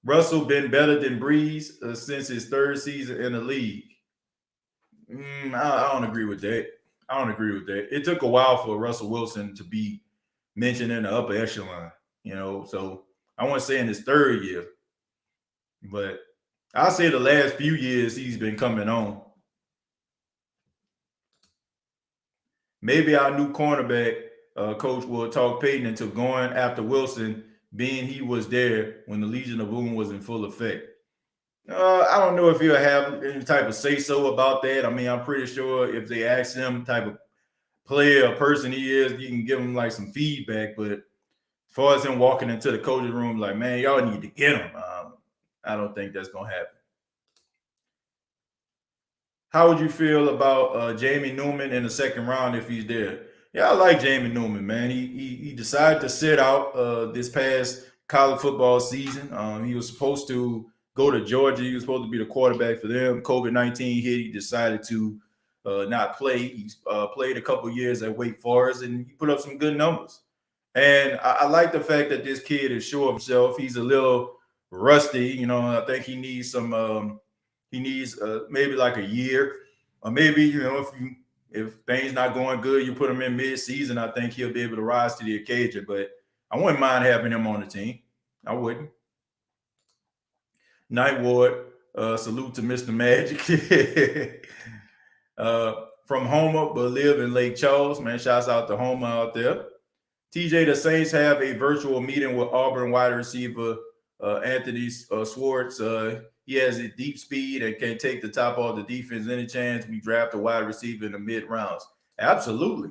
Russell been better than Breeze since his 3rd season in the league. I don't agree with that. It took a while for Russell Wilson to be mentioned in the upper echelon, so I want to say in his 3rd year. But I'll say the last few years he's been coming on. Maybe our new cornerback Coach will talk Peyton into going after Wilson, being he was there when the Legion of Boom was in full effect. I don't know if he'll have any type of say-so about that. I mean, I'm pretty sure if they ask him type of player or person he is, you can give him like some feedback. But as far as him walking into the coaching room, like, man, y'all need to get him. I don't think that's going to happen. How would you feel about Jamie Newman in the second round if he's there? Yeah, I like Jamie Newman, man. He decided to sit out this past college football season. He was supposed to go to Georgia. He was supposed to be the quarterback for them. COVID-19 hit. He decided to not play. He played a couple years at Wake Forest, and he put up some good numbers. And I like the fact that this kid is sure of himself. He's a little rusty. You know, I think he needs some maybe like a year, or maybe, you know, if things not going good, you put him in mid-season, I think he'll be able to rise to the occasion. But I wouldn't mind having him on the team. I wouldn't. Night Ward, salute to Mr. Magic. From Homer, but live in Lake Charles. Man, shouts out to Homer out there. TJ, the Saints have a virtual meeting with Auburn wide receiver Anthony Swartz. He has a deep speed and can take the top off the defense. Any chance we draft a wide receiver in the mid rounds? Absolutely.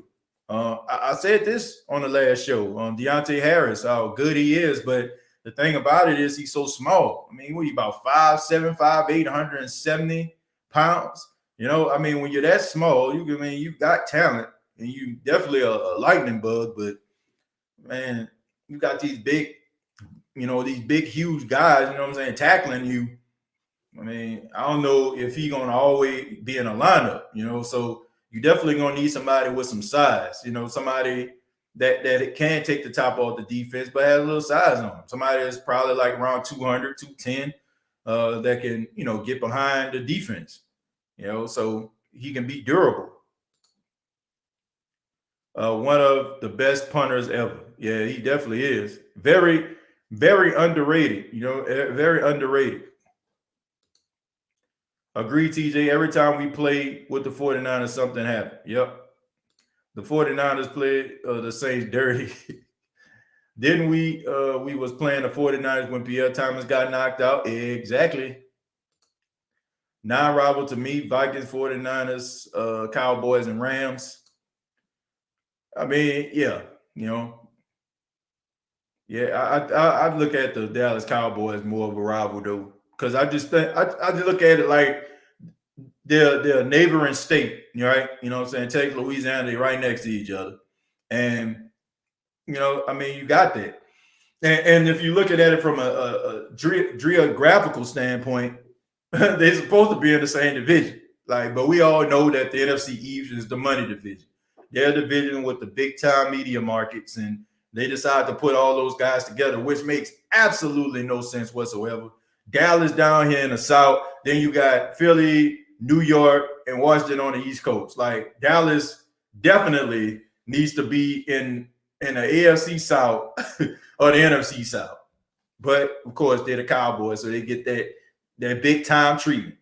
I said this on the last show. Deontay Harris, how good he is, but the thing about it is he's so small. I mean, what are you, about 5'7", 5'8", 170 pounds? You know, I mean, when you're that small, you've got talent, and you definitely a lightning bug. But man, you got these big, huge guys. You know what I'm saying, tackling you. I mean, I don't know if he's gonna always be in a lineup. You know, so you definitely gonna need somebody with some size. You know, somebody that can take the top off the defense, but has a little size on him. Somebody that's probably like around 200, 210, that can, get behind the defense, so he can be durable. One of the best punters ever. Yeah, he definitely is. Very, very underrated, very underrated. Agree, TJ. Every time we play with the 49ers, something happened. Yep. The 49ers played the Saints dirty. Didn't we? We was playing the 49ers when Pierre Thomas got knocked out. Exactly. Non-rival to me, Vikings, 49ers, Cowboys, and Rams. I mean, yeah, I look at the Dallas Cowboys more of a rival, though, because I just think I just look at it like they're a neighboring state, right? You know what I'm saying? Texas, Louisiana, they're right next to each other. And, I mean, you got that. And if you look at it from a geographical standpoint, they're supposed to be in the same division. But we all know that the NFC East is the money division. Their division with the big-time media markets, and they decide to put all those guys together, which makes absolutely no sense whatsoever. Dallas down here in the South, then you got Philly, New York, and Washington on the East Coast. Like, Dallas definitely needs to be in the AFC South or the NFC South. But, of course, they're the Cowboys, so they get that big-time treatment.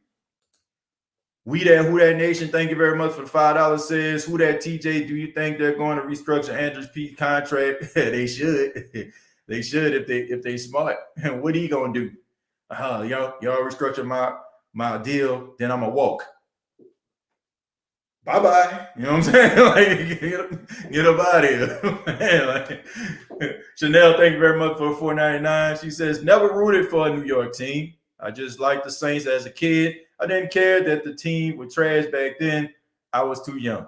We that Who That Nation, thank you very much for the $5. Says, Who That TJ, do you think they're going to restructure Andrews Pete's contract? They should. They should if they smart. What are you going to do? Y'all restructure my deal, then I'm going to walk. Bye-bye. You know what I'm saying? Like, get up out of here. Man, Chanel, thank you very much for $4.99. She says, never rooted for a New York team. I just liked the Saints as a kid. I didn't care that the team was trash back then. I was too young.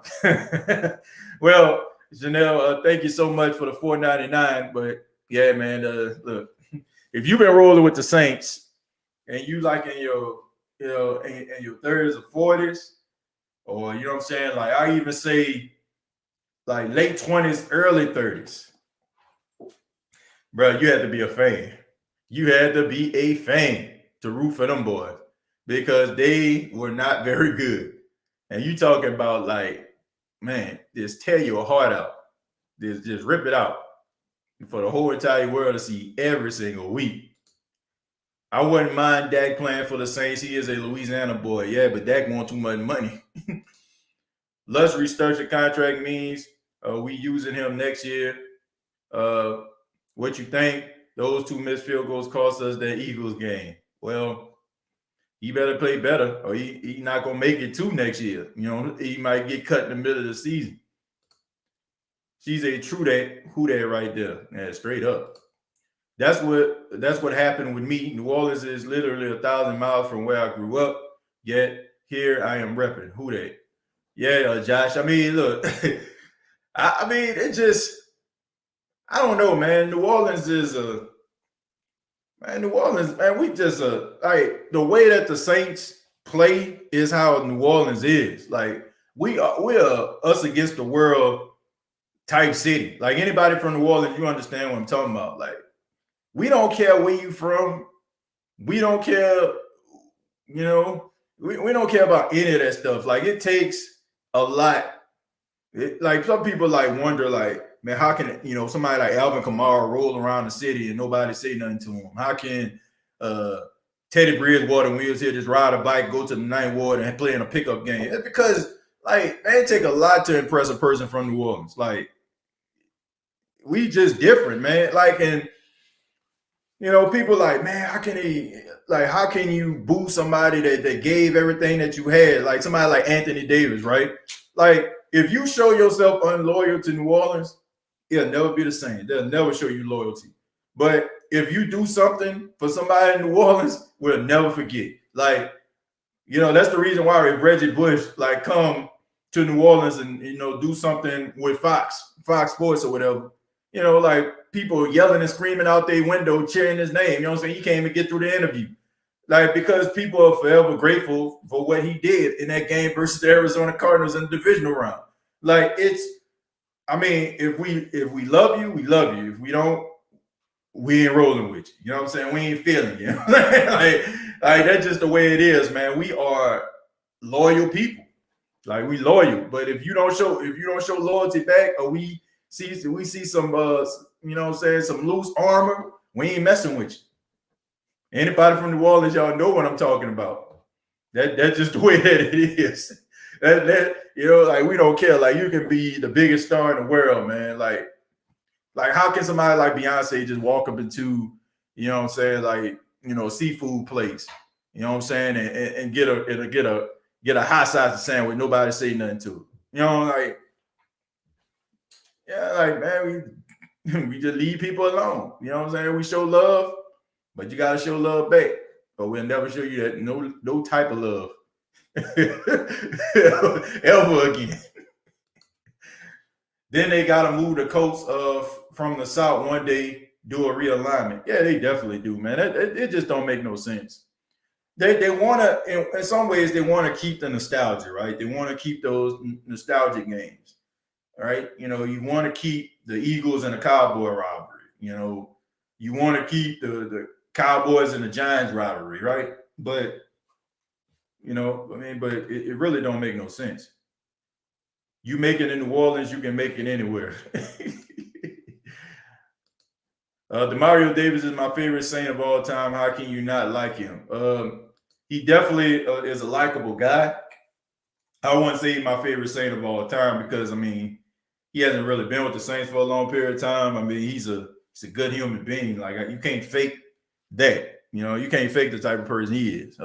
Well, Janelle, thank you so much for the $4.99. But yeah, man, look, if you've been rolling with the Saints and you like in your, in your 30s or 40s, or you know what I'm saying, like I even say like late 20s, early 30s, bro, you had to be a fan. You had to be a fan to root for them boys, because they were not very good. And you talking about like, man, just tear your heart out. Just rip it out for the whole entire world to see every single week. I wouldn't mind Dak playing for the Saints. He is a Louisiana boy. Yeah, but Dak wants too much money. Let's restructure contract means We using him next year. What you think? Those 2 missed field goals cost us that Eagles game. Well, he better play better, or he not gonna make it to next year. You know, he might get cut in the middle of the season. She's a true who that right there. Yeah, straight up. That's what happened with me. New Orleans is literally 1,000 miles from where I grew up. Yet here I am repping who that. Yeah, Josh. I mean, look, I mean, it just, I don't know, man. New Orleans is New Orleans, man. We just like the way that the Saints play is how New Orleans is. Like we're us against the world type city. Like anybody from New Orleans, you understand what I'm talking about. Like we don't care where you from. We don't care, you know, we don't care about any of that stuff. Like it takes a lot. Like some people like wonder, like, man, how can somebody like Alvin Kamara roll around the city and nobody say nothing to him? How can Teddy Bridgewater, when he was here, just ride a bike, go to the Ninth Ward and play in a pickup game? It's because like man, it take a lot to impress a person from New Orleans. Like we just different, man. Like and people like, man, how can you boo somebody that gave everything that you had? Like somebody like Anthony Davis, right? Like if you show yourself unloyal to New Orleans, it'll never be the same. They'll never show you loyalty. But if you do something for somebody in New Orleans, we'll never forget. Like, that's the reason why if Reggie Bush like come to New Orleans and do something with Fox Sports or whatever, like people yelling and screaming out their window, cheering his name. You know what I'm saying? He can't even get through the interview. Like, because people are forever grateful for what he did in that game versus the Arizona Cardinals in the divisional round. Like, if we love you, we love you. If we don't, we ain't rolling with you. You know what I'm saying? We ain't feeling you. like that's just the way it is, man. We are loyal people. Like, we loyal. But if you don't show loyalty back, or we see some some loose armor, we ain't messing with you. Anybody from New Orleans, y'all know what I'm talking about. That's just the way that it is. Like we don't care. Like you can be the biggest star in the world, man. Like how can somebody like Beyonce just walk up into, a seafood place, and get a hot sausage sandwich, nobody say nothing to it. Man, we just leave people alone. You know what I'm saying? We show love. But you gotta show love back, or we'll never show you that no type of love ever again. Then they gotta move the coast from the South one day, do a realignment. Yeah, they definitely do, man. It just don't make no sense. They wanna, in some ways, they want to keep the nostalgia, right? They want to keep those nostalgic games, right? You want to keep the Eagles and the Cowboy rivalry. You want to keep the Cowboys and the Giants rivalry, right? But but it really don't make no sense. You make it in New Orleans, you can make it anywhere. Demario Davis is my favorite Saint of all time. How can you not like him? He definitely is a likable guy. I wouldn't say he's my favorite Saint of all time because he hasn't really been with the Saints for a long period of time. He's a good human being. Like you can't fake that. You can't fake the type of person he is.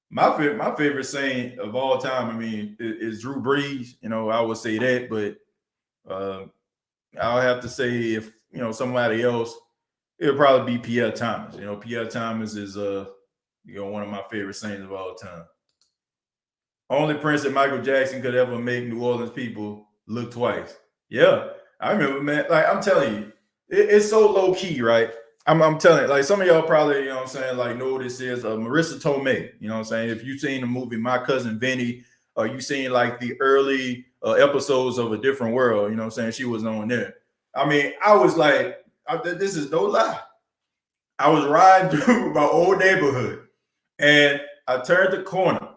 My favorite Saint of all time, is Drew Brees. I would say that, but I'll have to say if somebody else, it would probably be Pierre Thomas. Pierre Thomas is one of my favorite Saints of all time. Only prince that Michael Jackson could ever make New Orleans people look twice. Yeah, I remember, man. Like I'm telling you, it's so low key, right? I'm telling you, like some of y'all probably, know who this is. Marissa Tomei, if you've seen the movie My Cousin Vinny, or you seen like the early episodes of A Different World, she was on there. I was like, this is no lie. I was riding through my old neighborhood and I turned the corner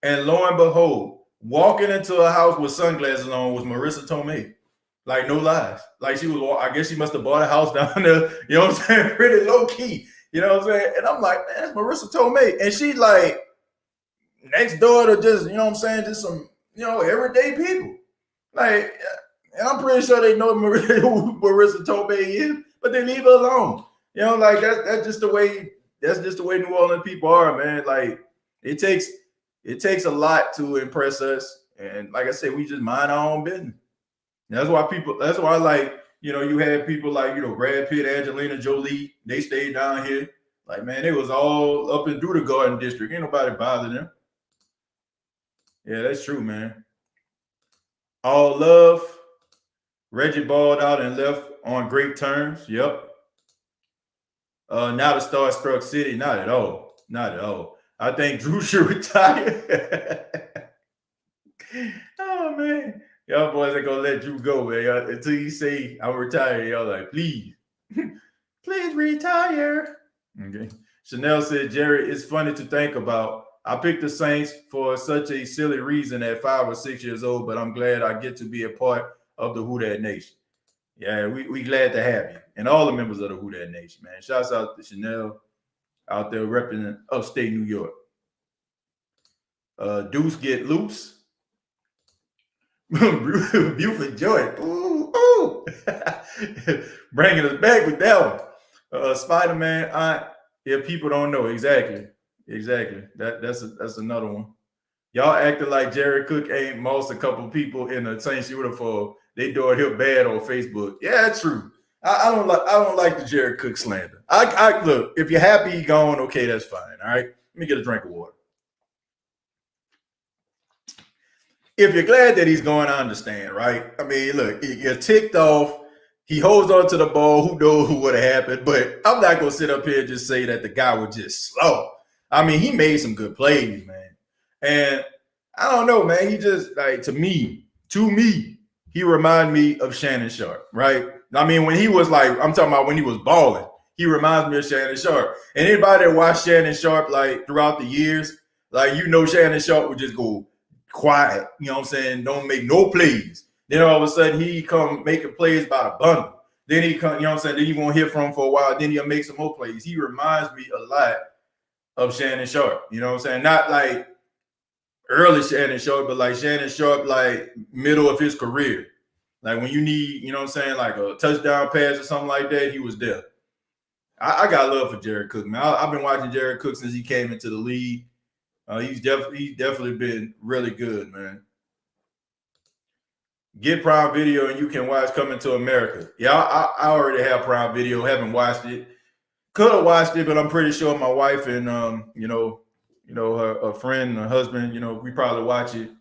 and lo and behold, walking into a house with sunglasses on was Marissa Tomei. Like, no lies. Like, I guess she must have bought a house down there, pretty low key. And I'm like, man, that's Marissa Tomei. And she like next door to just, just some, everyday people. Like, And I'm pretty sure they know who Marissa Tomei is, but they leave her alone. You know, like that's just the way New Orleans people are, man. Like it takes a lot to impress us. And like I said, we just mind our own business. And that's why like, you know, you had people like, you know, Brad Pitt, Angelina Jolie, they stayed down here. Like, man, it was all up and through the Garden District. Ain't nobody bothering them. Yeah, that's true, man. All love. Reggie balled out and left on great terms. Yep. Now the Starstruck City. Not at all. Not at all. I think Drew should retire. Oh, man. Y'all boys ain't gonna let Drew go, man. Until you say I'm retired, y'all like, please. Please retire. Okay. Chanel said, Jerry, it's funny to think about. I picked the Saints for such a silly reason at 5 or 6 years old, but I'm glad I get to be a part of the Who Dat Nation. Yeah, we glad to have you. And all the members of the Who Dat Nation, man. Shouts out to Chanel out there representing upstate New York. Deuce get loose. Buford Joy. Ooh, ooh. Bringing us back with that one. Spider-Man, if people don't know. Exactly. That's another one. Y'all acting like Jerry Cook ain't mossed a couple people in the Saints uniform. They doing him bad on Facebook. Yeah, that's true. I don't like the Jerry Cook slander. I look, if you're happy he gone, okay, that's fine. All right. Let me get a drink of water. If you're glad that he's going, I understand, right? I mean, look, you're ticked off. He holds on to the ball. Who knows what would have happened? But I'm not going to sit up here and just say that the guy was just slow. I mean, he made some good plays, man. And I don't know, man. He just, like, to me, he reminded me of Shannon Sharp, right? I mean, when he was like, I'm talking about when he was balling, he reminds me of Shannon Sharp. And anybody that watched Shannon Sharp, like, throughout the years, like, you know Shannon Sharp would just go quiet, you know what I'm saying? Don't make no plays. Then all of a sudden he come making plays by the bundle. Then he come, you know what I'm saying? Then you won't hear from him for a while. Then he'll make some more plays. He reminds me a lot of Shannon Sharp, you know what I'm saying? Not like early Shannon Sharp, but like Shannon Sharp, like middle of his career. Like when you need, you know what I'm saying, like a touchdown pass or something like that, he was there. I got love for Jared Cook, man. I've been watching Jared Cook since he came into the league. He's definitely been really good, man. Get Prime Video and you can watch Coming to America. Yeah, I already have Prime Video. Haven't watched it. Could have watched it, but I'm pretty sure my wife and her friend, her husband, we probably watch it,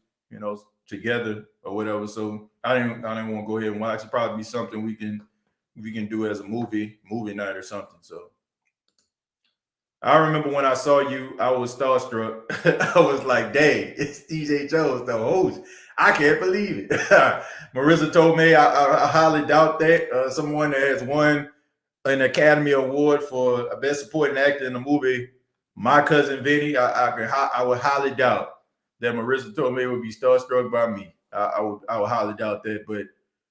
together or whatever. So I didn't want to go ahead and watch it. Probably be something we can do as a movie night or something. So I remember when I saw you, I was starstruck. I was like, dang, it's TJ Jones, the host. I can't believe it. Marissa told me I highly doubt that. Someone that has won an Academy Award for Best Supporting Actor in the movie, My Cousin Vinny, I would highly doubt that Marissa Tomei would be starstruck by me. I would highly doubt that. But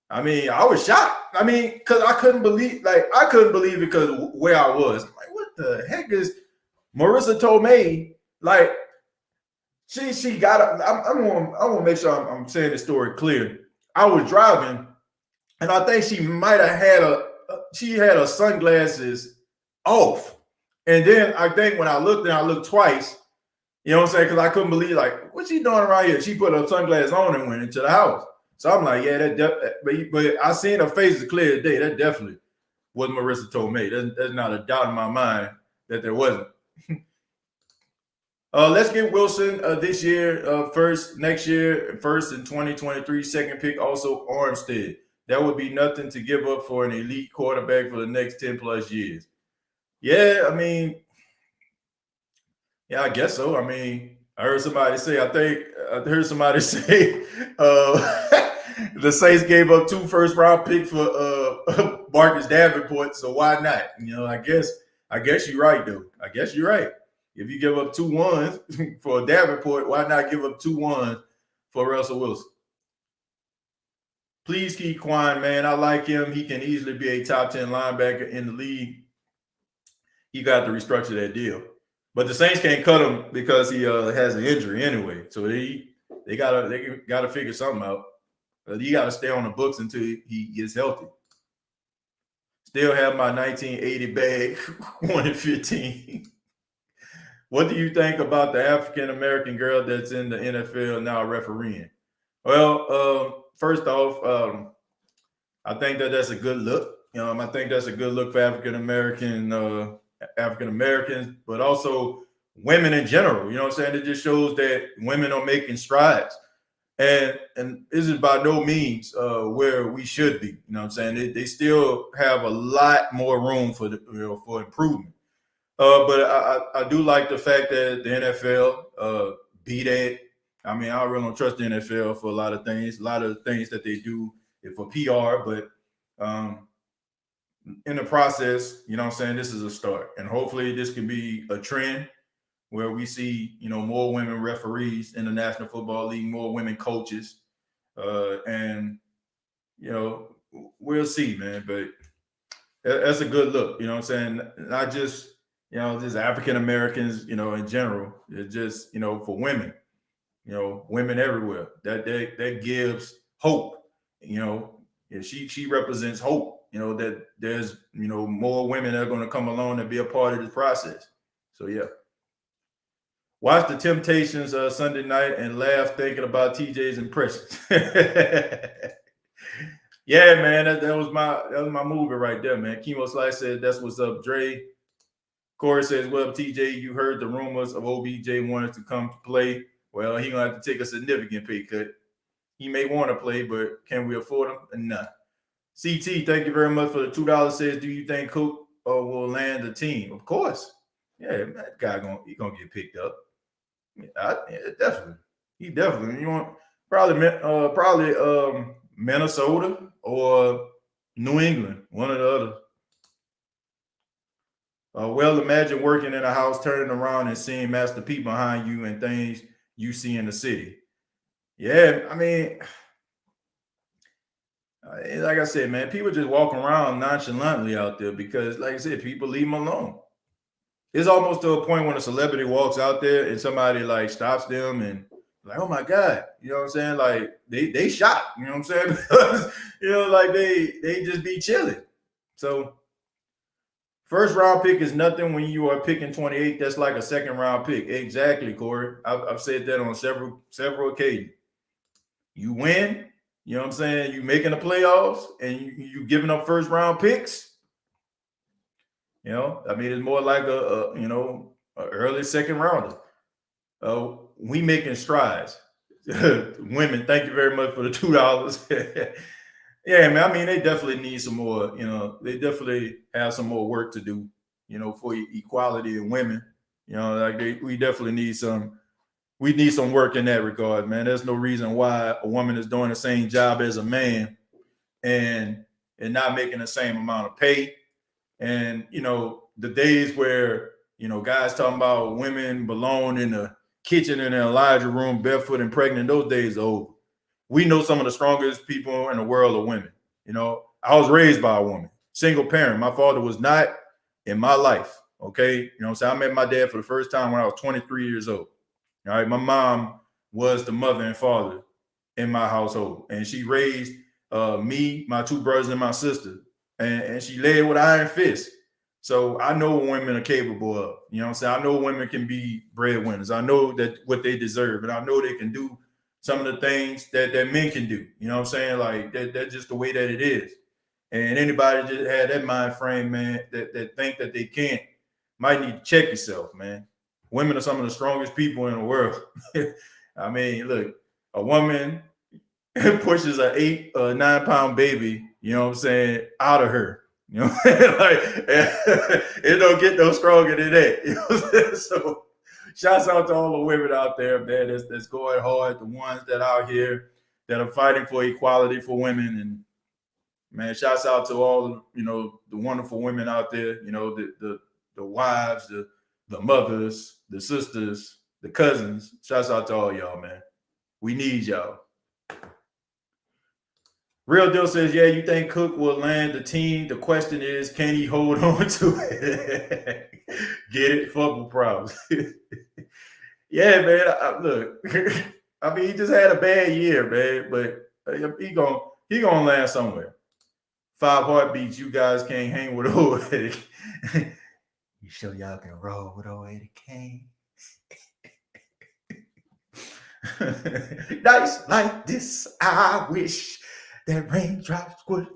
I mean, I was shocked. I mean, because I couldn't believe it because where I was. I'm like, what the heck is Marissa Tomei? Like, she got. I want to make sure I'm saying the story clear. I was driving, and I think she might have had she had her sunglasses off, and then I think when I looked twice. You know what I'm saying? Because I couldn't believe, like, what's she doing around here? She put her sunglasses on and went into the house. So I'm like, yeah, but I seen her face as clear as day. That definitely was Marissa Tomei. There's not a doubt in my mind that there wasn't. Let's get Wilson this year, first next year, first in 2023, second pick, also Armstead. That would be nothing to give up for an elite quarterback for the next 10 plus years. Yeah, I mean, yeah, I guess so. I mean, I heard somebody say, the Saints gave up 2 first-round picks for Marcus Davenport, so why not? I guess you're right, though. I guess you're right. If you give up 2 ones for Davenport, why not give up 2 ones for Russell Wilson? Please keep Quan, man. I like him. He can easily be a top 10 linebacker in the league. He got to restructure that deal. But the Saints can't cut him because he has an injury anyway. So they gotta figure something out. You got to stay on the books until he gets healthy. Still have my 1980 bag, 1-15. What do you think about the African-American girl that's in the NFL now refereeing? Well, first off, I think that's a good look. I think that's a good look for African-Americans, but also women in general. You know what I'm saying? It just shows that women are making strides. And this is by no means where we should be. You know what I'm saying? They still have a lot more room for improvement. But I do like the fact that the NFL beat it. I mean, I really don't trust the NFL for a lot of things that they do for PR, but in the process, you know what I'm saying, this is a start. And hopefully this can be a trend where we see, more women referees in the National Football League, more women coaches. And we'll see, man. But that's a good look, you know what I'm saying? Not just, just African Americans, in general. It's just, for women, women everywhere. That gives hope, she represents hope, that there's, more women that are going to come along and be a part of this process. So, yeah. Watch the Temptations Sunday night and laugh thinking about TJ's impressions. Yeah, man, that was my movie right there, man. Chemo Slice said, "That's what's up, Dre." Corey says, "Well, TJ, you heard the rumors of OBJ wanting to come to play. Well, he gonna have to take a significant pay cut. He may want to play, but can we afford him? Nah." CT, thank you very much for the $2. Says, "Do you think Cook will land the team?" Of course. Yeah, that guy gonna get picked up. Yeah, definitely. He definitely. You want probably Minnesota or New England, one or the other. Well, imagine working in a house, turning around and seeing Master P behind you and things you see in the city. Yeah, I mean, like I said, man, people just walk around nonchalantly out there because, like I said, people leave them alone. It's almost to a point when a celebrity walks out there and somebody like stops them and like, oh my God, you know what I'm saying? Like they shot, you know what I'm saying? Like they just be chilling. So first round pick is nothing when you are picking 28. That's like a second round pick. Exactly, Corey. I've said that on several occasions. You win, you know what I'm saying? You making the playoffs and you giving up first round picks. I mean, it's more like a early second rounder. We making strides. Women, thank you very much for the $2. Yeah, man. I mean, they definitely need some more. They definitely have some more work to do. For equality in women. We definitely need some. We need some work in that regard, man. There's no reason why a woman is doing the same job as a man and not making the same amount of pay. And, the days where, guys talking about women belong in the kitchen in the Elijah room, barefoot and pregnant, those days are over. We know some of the strongest people in the world are women. I was raised by a woman, single parent. My father was not in my life. Okay. I met my dad for the first time when I was 23 years old. All right. My mom was the mother and father in my household. And she raised me, my two brothers, and my sister. And she led with iron fist. So I know what women are capable of. I know women can be breadwinners. I know that what they deserve. And I know they can do some of the things that men can do. You know what I'm saying? Like that's just the way that it is. And anybody just had that mind frame, man, that think that they can't, might need to check yourself, man. Women are some of the strongest people in the world. I mean, look, a woman pushes an 8 or 9 pound baby, you know what I'm saying, out of her. Like it don't get no stronger than that. You know what I'm saying? So shouts out to all the women out there, man, that's going hard, the ones that out here that are fighting for equality for women. And man, shouts out to all the wonderful women out there, the wives, the mothers, the sisters, the cousins. Shouts out to all y'all, man. We need y'all. Real Deal says, yeah, you think Cook will land the team? The question is, can he hold on to it? Get it? Football problems. Yeah, man. Look, I mean, he just had a bad year, man. But He gonna land somewhere. 5 heartbeats. You guys can't hang with old Eddie. You sure y'all can roll with old Eddie Kane? Nights like this, I wish that raindrops would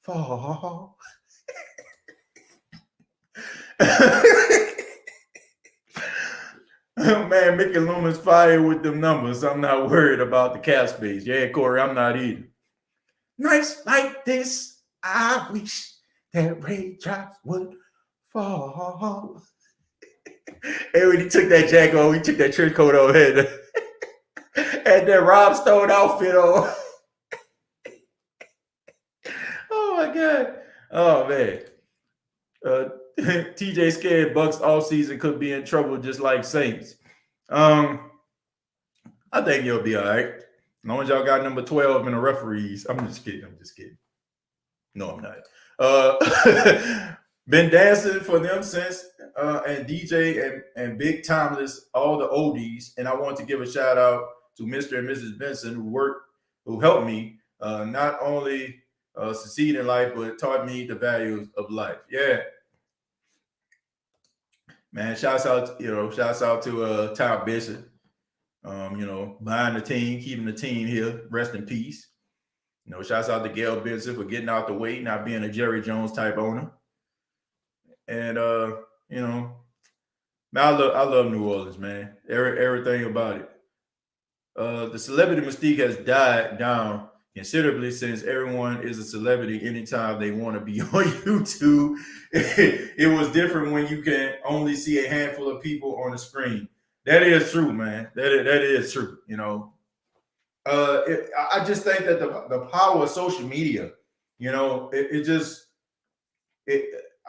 fall. Man, Mickey Loomis fire with them numbers. I'm not worried about the cap space. Yeah, Corey, I'm not either. Nights like this, I wish that raindrops would fall. And when he took that jacket off, he took that trench coat off, and that Rob Stone outfit on. Oh my God. Oh man. TJ scared Bucks offseason could be in trouble just like Saints. I think you'll be all right. As long as y'all got number 12 in the referees. I'm just kidding. No, I'm not. Been dancing for them since and DJ and Big Timeless, all the oldies. And I want to give a shout out to Mr. and Mrs. Benson who helped me not only succeed in life, but taught me the values of life. Yeah. Man, shouts out to Ty Bishop. Behind the team, keeping the team here. Rest in peace. Shouts out to Gail Benson for getting out the way, not being a Jerry Jones type owner. And man, I love New Orleans, man. Everything about it. The celebrity mystique has died down considerably since everyone is a celebrity anytime they want to be on YouTube. It was different when you can only see a handful of people on the screen. That is true, man. That is true. I just think that the power of social media,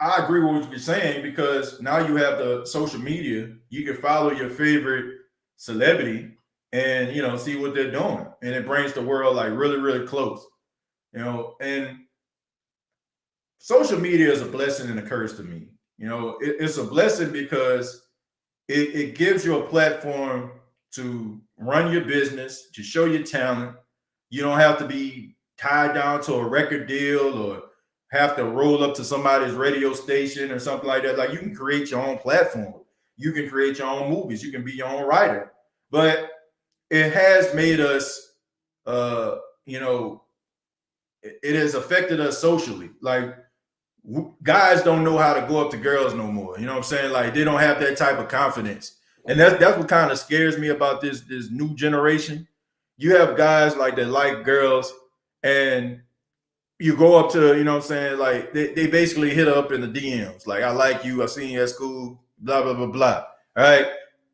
I agree with what you're saying, because now you have the social media, you can follow your favorite celebrity and see what they're doing, and it brings the world like really, really close. And social media is a blessing and a curse to me. It's a blessing because it gives you a platform to run your business, to show your talent. You don't have to be tied down to a record deal or have to roll up to somebody's radio station or something like that. Like, you can create your own platform. You can create your own movies. You can be your own writer. But it has made us, it has affected us socially. Like, guys don't know how to go up to girls no more. You know what I'm saying? Like, they don't have that type of confidence. And that's what kind of scares me about this new generation. You have guys like that like girls, and you go up to, like they basically hit up in the DMs. Like, I like you, I seen you at school, blah, blah, blah, blah. All right.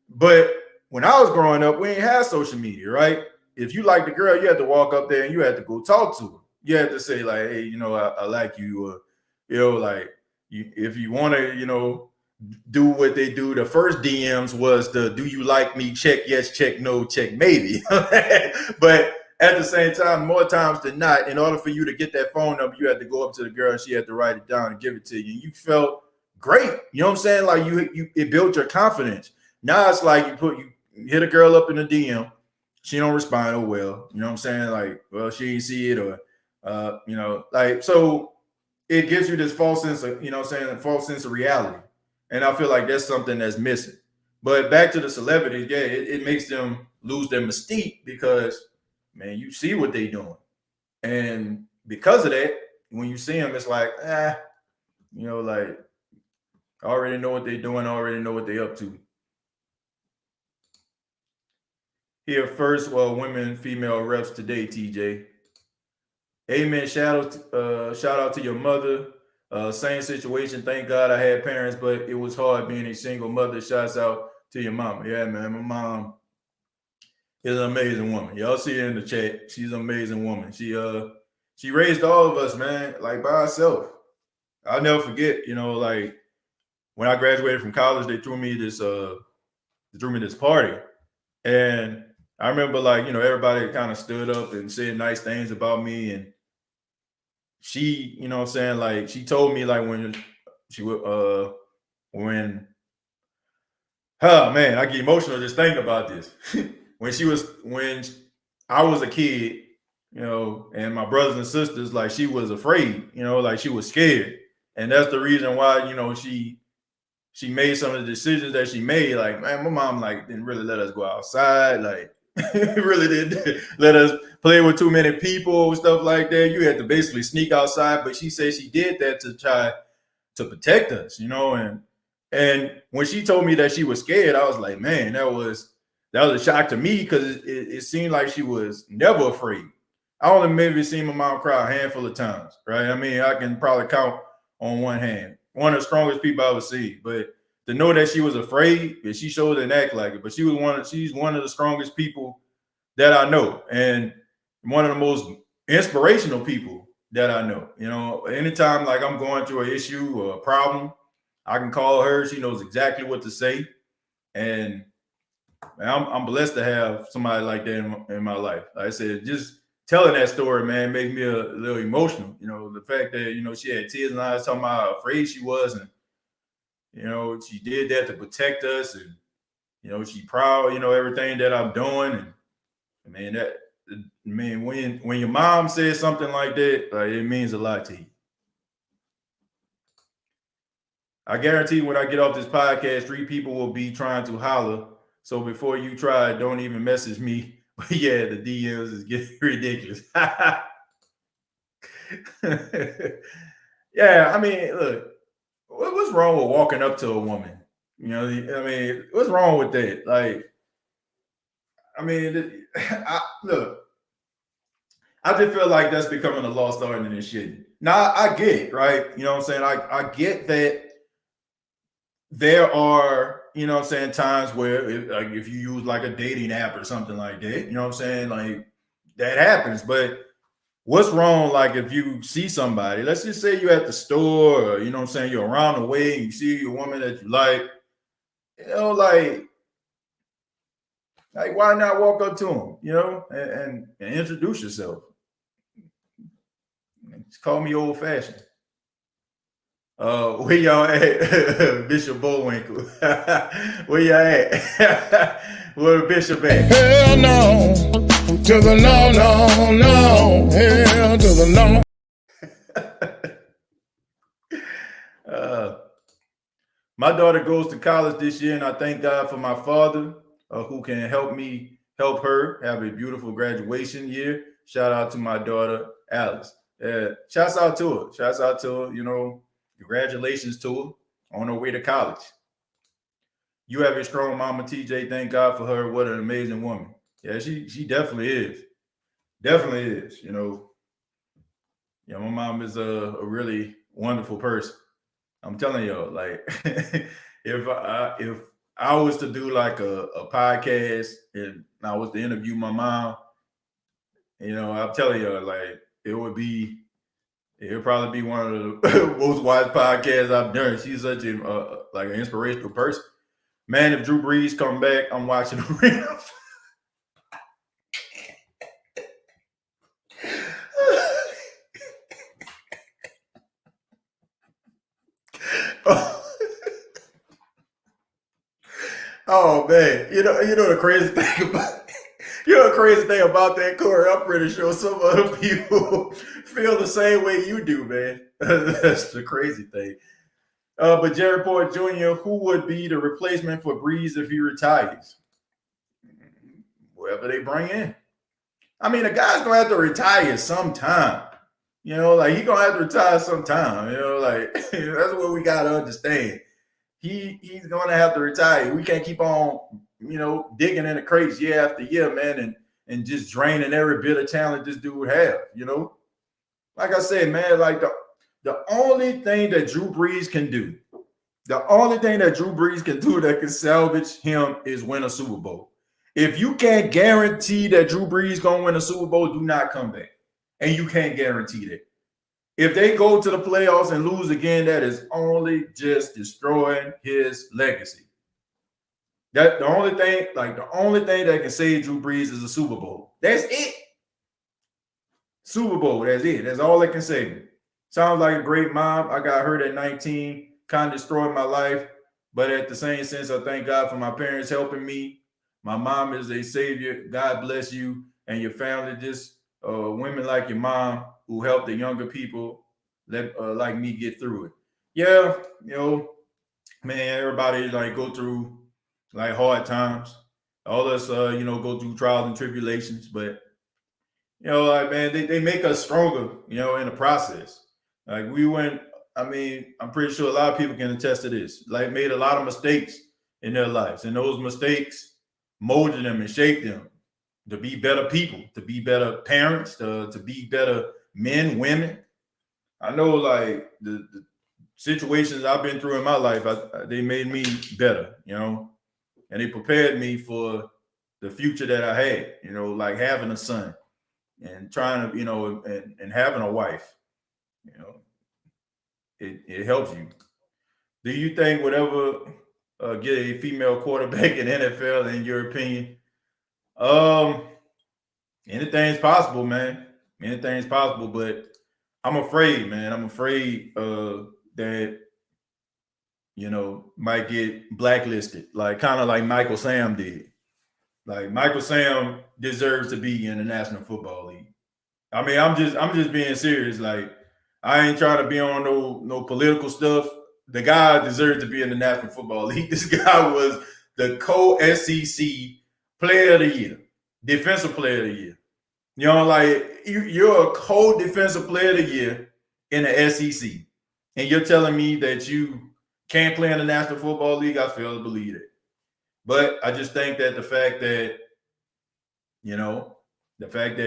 But when I was growing up, we ain't had social media, right? If you like the girl, you had to walk up there and you had to go talk to her. You had to say, like, hey, I like you, or, if you want to, do what they do. The first DMs was the do you like me? Check yes, check no, check maybe. But at the same time, more times than not, in order for you to get that phone number, you had to go up to the girl and she had to write it down and give it to you. You felt great. You know what I'm saying? Like, it built your confidence. Now it's like you hit a girl up in a DM, she don't respond. Oh well, you know what I'm saying? Like, well, she didn't see it, or so it gives you this false sense of, false sense of reality. And I feel like that's something that's missing. But back to the celebrities, yeah, it makes them lose their mystique because, man, you see what they're doing. And because of that, when you see them, it's like, I already know what they're doing, I already know what they're up to. Here first, women, female reps today, TJ. Amen. Shout out to your mother. Same situation. Thank God I had parents, but it was hard being a single mother. Shouts out to your mama. Yeah, man. My mom is an amazing woman. Y'all see her in the chat. She's an amazing woman. She raised all of us, man, like by herself. I'll never forget, like when I graduated from college, they threw me this party. And I remember, like, everybody kind of stood up and said nice things about me. And she, like, she told me, like, man, I get emotional just thinking about this. when I was a kid, and my brothers and sisters, like she was afraid, like she was scared. And that's the reason why, she made some of the decisions that she made. Like, man, my mom like didn't really let us go outside. Like, really didn't let us play with too many people, stuff like that. You had to basically sneak outside. But she said she did that to try to protect us, and when she told me that she was scared, I was like, man, that was a shock to me, because it seemed like she was never afraid. I only maybe seen my mom cry a handful of times, right? I mean, I can probably count on one hand. One of the strongest people I ever see. But to know that she was afraid, and she showed and act like it, but she's one of the strongest people that I know, and one of the most inspirational people that I know. Anytime like I'm going through an issue or a problem, I can call her. She knows exactly what to say, and man, I'm blessed to have somebody like that in my life. Like I said, just telling that story, man, makes me a little emotional. The fact that she had tears in her eyes talking about how afraid she was, and she did that to protect us, and she proud, everything that I'm doing, and when your mom says something like that, like, it means a lot to you. I guarantee when I get off this podcast, 3 people will be trying to holler. So before you try, don't even message me. But yeah, the DMs is getting ridiculous. Yeah, I mean, look, what's wrong with walking up to a woman? What's wrong with that? Like, I mean, look, I just feel like that's becoming a lost art in this shit. Now, I get it, right? You know what I'm saying? I get that there are, times where if you use like a dating app or something like that, you know what I'm saying? Like, that happens. But what's wrong, like, if you see somebody, let's just say you're at the store, or, you're around the way and you see a woman that you like, like why not walk up to them, and introduce yourself? Just call me old fashioned. Where y'all at? Bishop Bullwinkle. Where y'all at? Where Bishop at? Hell no, to the no, no, no. Hell to the no. My daughter goes to college this year, and I thank God for my father, who can help me help her have a beautiful graduation year. Shout out to my daughter, Alice. Shouts out to her. Congratulations to her on her way to college. You have a strong mama, TJ. Thank God for her. What an amazing woman. Yeah, she definitely is. Definitely is. My mom is a really wonderful person. I'm telling y'all, like, if I was to do like a podcast and I was to interview my mom, I'm telling you, like, it'll probably be one of the most wise podcasts I've done. She's such like an inspirational person. Man, if Drew Brees come back, I'm watching the real. Oh man, the crazy thing about that, Corey. I'm pretty sure some other people feel the same way you do, man. That's the crazy thing. But Jerry Porter Jr., who would be the replacement for Brees if he retires? Whoever they bring in. I mean, the guy's gonna have to retire sometime. Like, he's gonna have to retire sometime. Like, that's what we gotta understand. He's gonna have to retire. We can't keep on, digging in the crates year after year, man, and just draining every bit of talent this dude have. Like I said, man, like the only thing that Drew Brees can do, that can salvage him is win a Super Bowl. If you can't guarantee that Drew Brees gonna win a Super Bowl, do not come back. And you can't guarantee that. If they go to the playoffs and lose again, that is only just destroying his legacy. That the only thing that can save Drew Brees is a Super Bowl. That's it. Super Bowl, that's it. That's all that can save him. Sounds like a great mom. I got hurt at 19, kind of destroyed my life. But at the same sense, I thank God for my parents helping me. My mom is a savior. God bless you and your family. Just women like your mom who help the younger people like me get through it. Yeah, man, everybody like go through like hard times. All us, go through trials and tribulations, but like man, they make us stronger, in the process. Like we went, I'm pretty sure a lot of people can attest to this. Like made a lot of mistakes in their lives, and those mistakes molded them and shaped them to be better people, to be better parents, to be better men, women. I know like the situations I've been through in my life, they made me better, and they prepared me for the future that I had, like having a son and trying to, and having a wife, it helps you. Do you think whatever get a female quarterback in NFL, in your opinion? Anything's possible, man. Anything's possible, but I'm afraid, man. I'm afraid that might get blacklisted, like kind of like Michael Sam did. Like Michael Sam deserves to be in the National Football League. I mean, I'm just being serious. Like, I ain't trying to be on no political stuff. The guy deserves to be in the National Football League. This guy was the co-SEC Player of the Year, Defensive Player of the Year. Like you're a co-Defensive Player of the Year in the SEC, and you're telling me that you can't play in the National Football League. I fail to believe it. But I just think that the fact that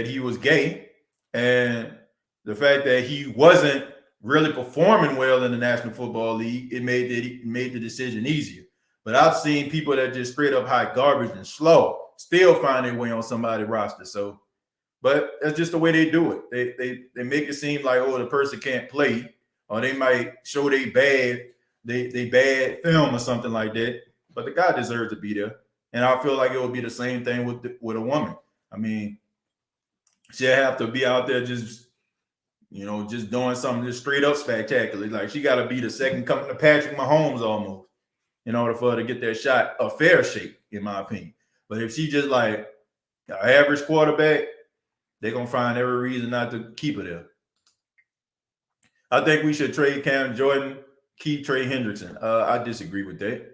he was gay and the fact that he wasn't really performing well in the National Football League, it made the decision easier. But I've seen people that just straight up hot garbage and slow still find their way on somebody's roster. So, but that's just the way they do it. They make it seem like, oh, the person can't play, or they might show they bad film or something like that. But the guy deserves to be there. And I feel like it would be the same thing with a woman. I mean, she'll have to be out there just doing something just straight up spectacular. Like she got to be the second coming to Patrick Mahomes almost in order for her to get that shot a fair shake, in my opinion. But if she just like an average quarterback, they're going to find every reason not to keep her there. I think we should trade Cam Jordan, keep Trey Hendrickson. I disagree with that.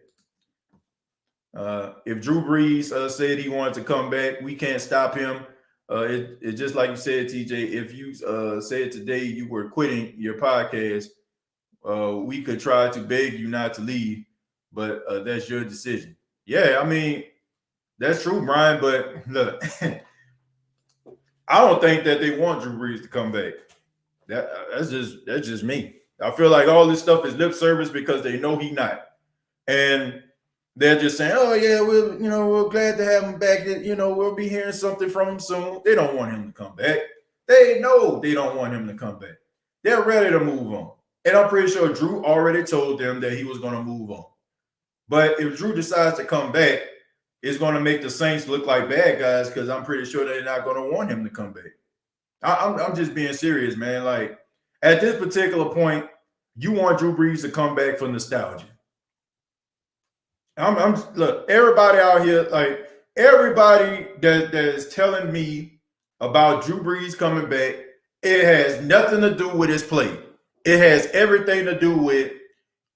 If Drew Brees said he wanted to come back, we can't stop him. It's just like you said, TJ. If you said today you were quitting your podcast, we could try to beg you not to leave, but that's your decision. Yeah, I mean, that's true, Brian. But look, I don't think that they want Drew Brees to come back. That's just me. I feel like all this stuff is lip service because they know he not, and they're just saying, "Oh yeah, we're glad to have him back. We'll be hearing something from him soon." They don't want him to come back. They know they don't want him to come back. They're ready to move on, and I'm pretty sure Drew already told them that he was going to move on. But if Drew decides to come back, it's going to make the Saints look like bad guys because I'm pretty sure they're not going to want him to come back. I'm just being serious, man. Like at this particular point, you want Drew Brees to come back for nostalgia. Look, everybody out here, like everybody that is telling me about Drew Brees coming back, it has nothing to do with his play. It has everything to do with,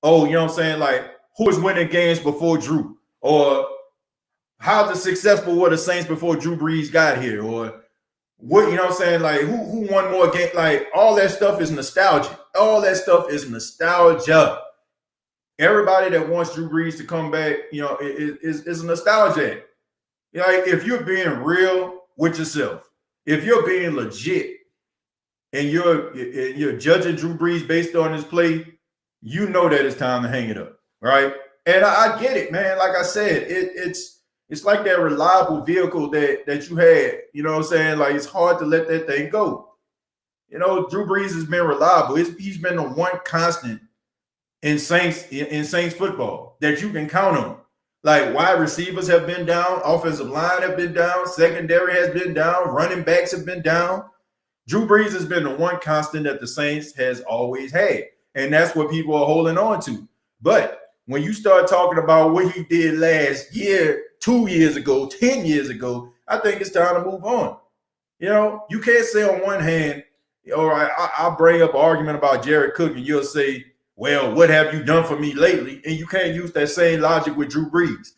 like who was winning games before Drew, or how successful were the Saints before Drew Brees got here, or what, like who won more games? Like all that stuff is nostalgia. All that stuff is nostalgia. Everybody that wants Drew Brees to come back, is a nostalgia. Like if you're being real with yourself, if you're being legit, and you're judging Drew Brees based on his play, you know that it's time to hang it up, right? And I get it, man. Like I said, it's like that reliable vehicle that you had. You know what I'm saying? Like it's hard to let that thing go. Drew Brees has been reliable. He's been the one constant in Saints football that you can count on. Like wide receivers have been down, offensive line have been down, secondary has been down, running backs have been down. Drew Brees has been the one constant that the Saints has always had, and that's what people are holding on to. But when you start talking about what he did last year, 2 years ago, 10 years ago, I think it's time to move on. You know, you can't say on one hand, all right, I'll bring up an argument about Jared Cook, and you'll say, well, what have you done for me lately? And you can't use that same logic with Drew Brees.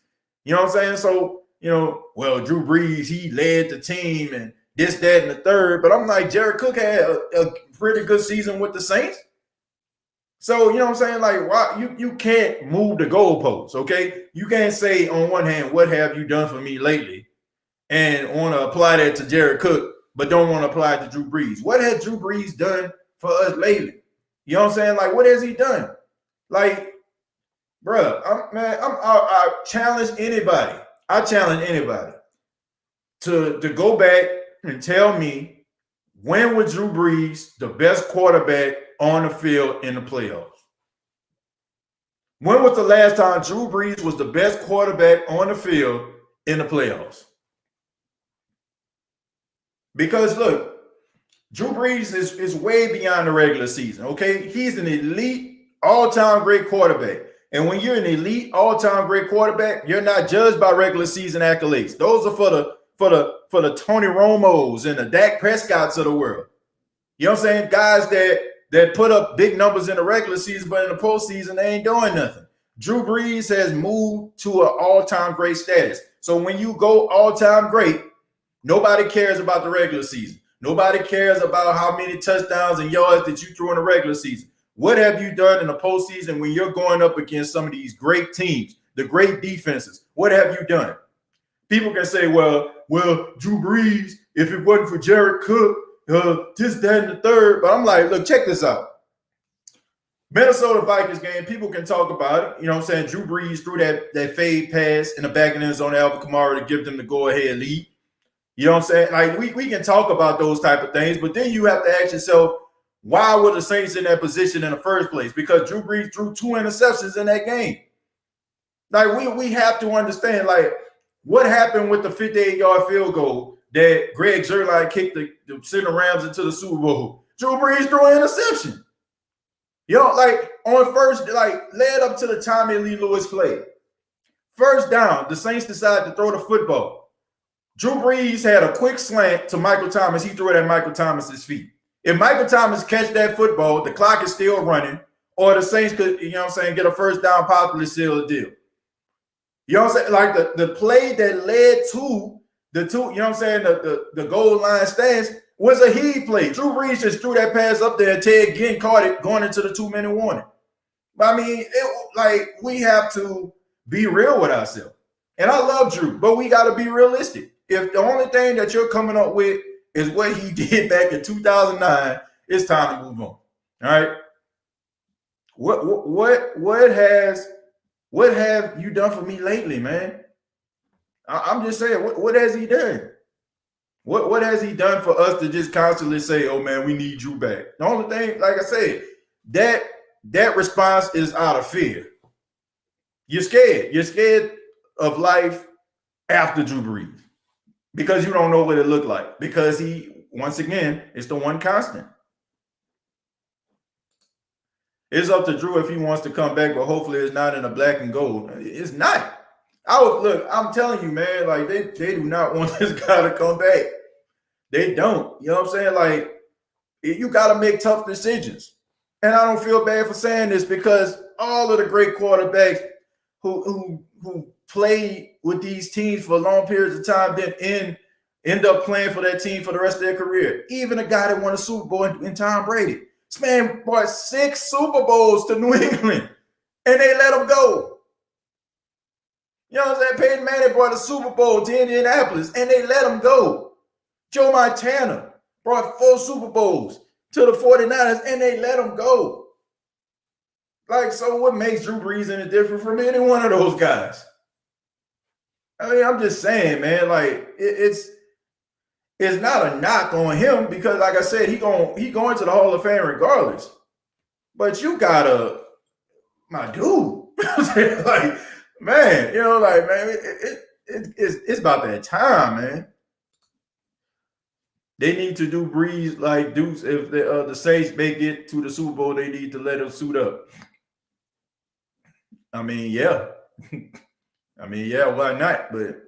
You know what I'm saying? So, you know, well, Drew Brees, he led the team and this, that, and the third. But I'm like, Jared Cook had a pretty good season with the Saints. So, you know what I'm saying? Like, why you can't move the goalposts, okay? You can't say on one hand, what have you done for me lately? And want to apply that to Jared Cook, but don't want to apply it to Drew Brees. What has Drew Brees done for us lately? You know what I'm saying? Like, what has he done? Like, bro, I challenge anybody. I challenge anybody to go back and tell me, when was Drew Brees the best quarterback on the field in the playoffs? When was the last time Drew Brees was the best quarterback on the field in the playoffs? Because look, Drew Brees is way beyond the regular season, okay? He's an elite, all-time great quarterback. And when you're an elite, all-time great quarterback, you're not judged by regular season accolades. Those are for the Tony Romos and the Dak Prescotts of the world. You know what I'm saying? Guys that put up big numbers in the regular season, but in the postseason, they ain't doing nothing. Drew Brees has moved to an all-time great status. So when you go all-time great, nobody cares about the regular season. Nobody cares about how many touchdowns and yards that you threw in the regular season. What have you done in the postseason when you're going up against some of these great teams, the great defenses? What have you done? People can say, well, Drew Brees, if it wasn't for Jared Cook, this, that, and the third. But I'm like, look, check this out. Minnesota Vikings game, people can talk about it. You know what I'm saying? Drew Brees threw that fade pass in the back of the end zone to Alvin Kamara to give them the go-ahead lead. You know what I'm saying? Like, we can talk about those type of things, but then you have to ask yourself, why were the Saints in that position in the first place? Because Drew Brees threw 2 interceptions in that game. Like, we have to understand, like, what happened with the 58-yard field goal that Greg Zuerlein kicked the Center Rams into the Super Bowl? Drew Brees threw an interception. You know, like, on first, like, led up to the Tommy Lee Lewis play. First down, the Saints decided to throw the football. Drew Brees had a quick slant to Michael Thomas. He threw it at Michael Thomas's feet. If Michael Thomas catch that football, the clock is still running, or the Saints could, you know what I'm saying, get a first down, possibly seal the deal. You know what I'm saying? Like the play that led to the two, you know what I'm saying, the goal line stance was a heave play. Drew Brees just threw that pass up there, and Ted Ginn caught it going into the 2-minute warning. But I mean, we have to be real with ourselves. And I love Drew, but we got to be realistic. If the only thing that you're coming up with is what he did back in 2009, it's time to move on. All right. What have you done for me lately, man? I'm just saying, what has he done? What has he done for us to just constantly say, oh man, we need Drew back? The only thing, like I said, that response is out of fear. You're scared. You're scared of life after Drew Brees because you don't know what it looked like, because he, once again, is the one constant. It's up to Drew if he wants to come back, but hopefully it's not in a black and gold. It's not. I'm telling you, man, like they do not want this guy to come back. They don't. You know what I'm saying? Like, you got to make tough decisions. And I don't feel bad for saying this, because all of the great quarterbacks who played with these teams for long periods of time then end up playing for that team for the rest of their career. Even a guy that won a Super Bowl in Tom Brady. This man brought 6 Super Bowls to New England, and they let him go. You know what I'm saying? Peyton Manning brought a Super Bowl to Indianapolis, and they let him go. Joe Montana brought 4 Super Bowls to the 49ers, and they let him go. Like, so what makes Drew Brees any different from any one of those guys? I mean, I'm just saying, man, like, it's not a knock on him, because, like I said, he going to the Hall of Fame regardless. But you gotta, my dude, like, man, you know, like, man, it's about that time, man. They need to do Brees like Deuce. If the Saints make it to the Super Bowl, they need to let him suit up. I mean, yeah. Why not? But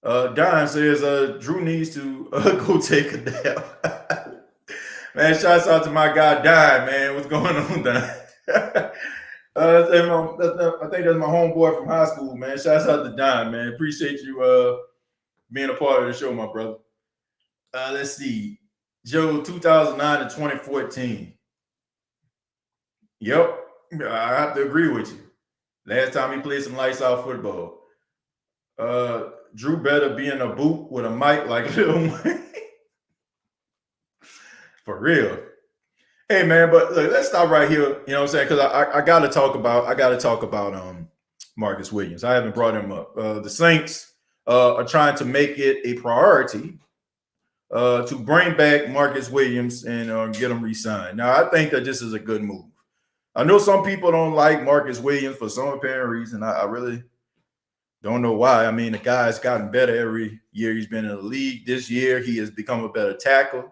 Don says Drew needs to go take a nap. Man, shouts out to my guy Don, man. What's going on, Don? I think that's my homeboy from high school, man. Shouts out to Don, man. Appreciate you being a part of the show, my brother. Let's see. Joe, 2009 to 2014. Yep, I have to agree with you. Last time he played some lights out football. Drew better be in a boot with a mic like Lil Wayne. For real. Hey man, but look, let's stop right here. You know what I'm saying? Because I gotta talk about Marcus Williams. I haven't brought him up. The Saints are trying to make it a priority to bring back Marcus Williams and get him re-signed. Now, I think that this is a good move. I know some people don't like Marcus Williams for some apparent reason. I really don't know why. I mean, the guy's gotten better every year he's been in the league. This year, he has become a better tackler.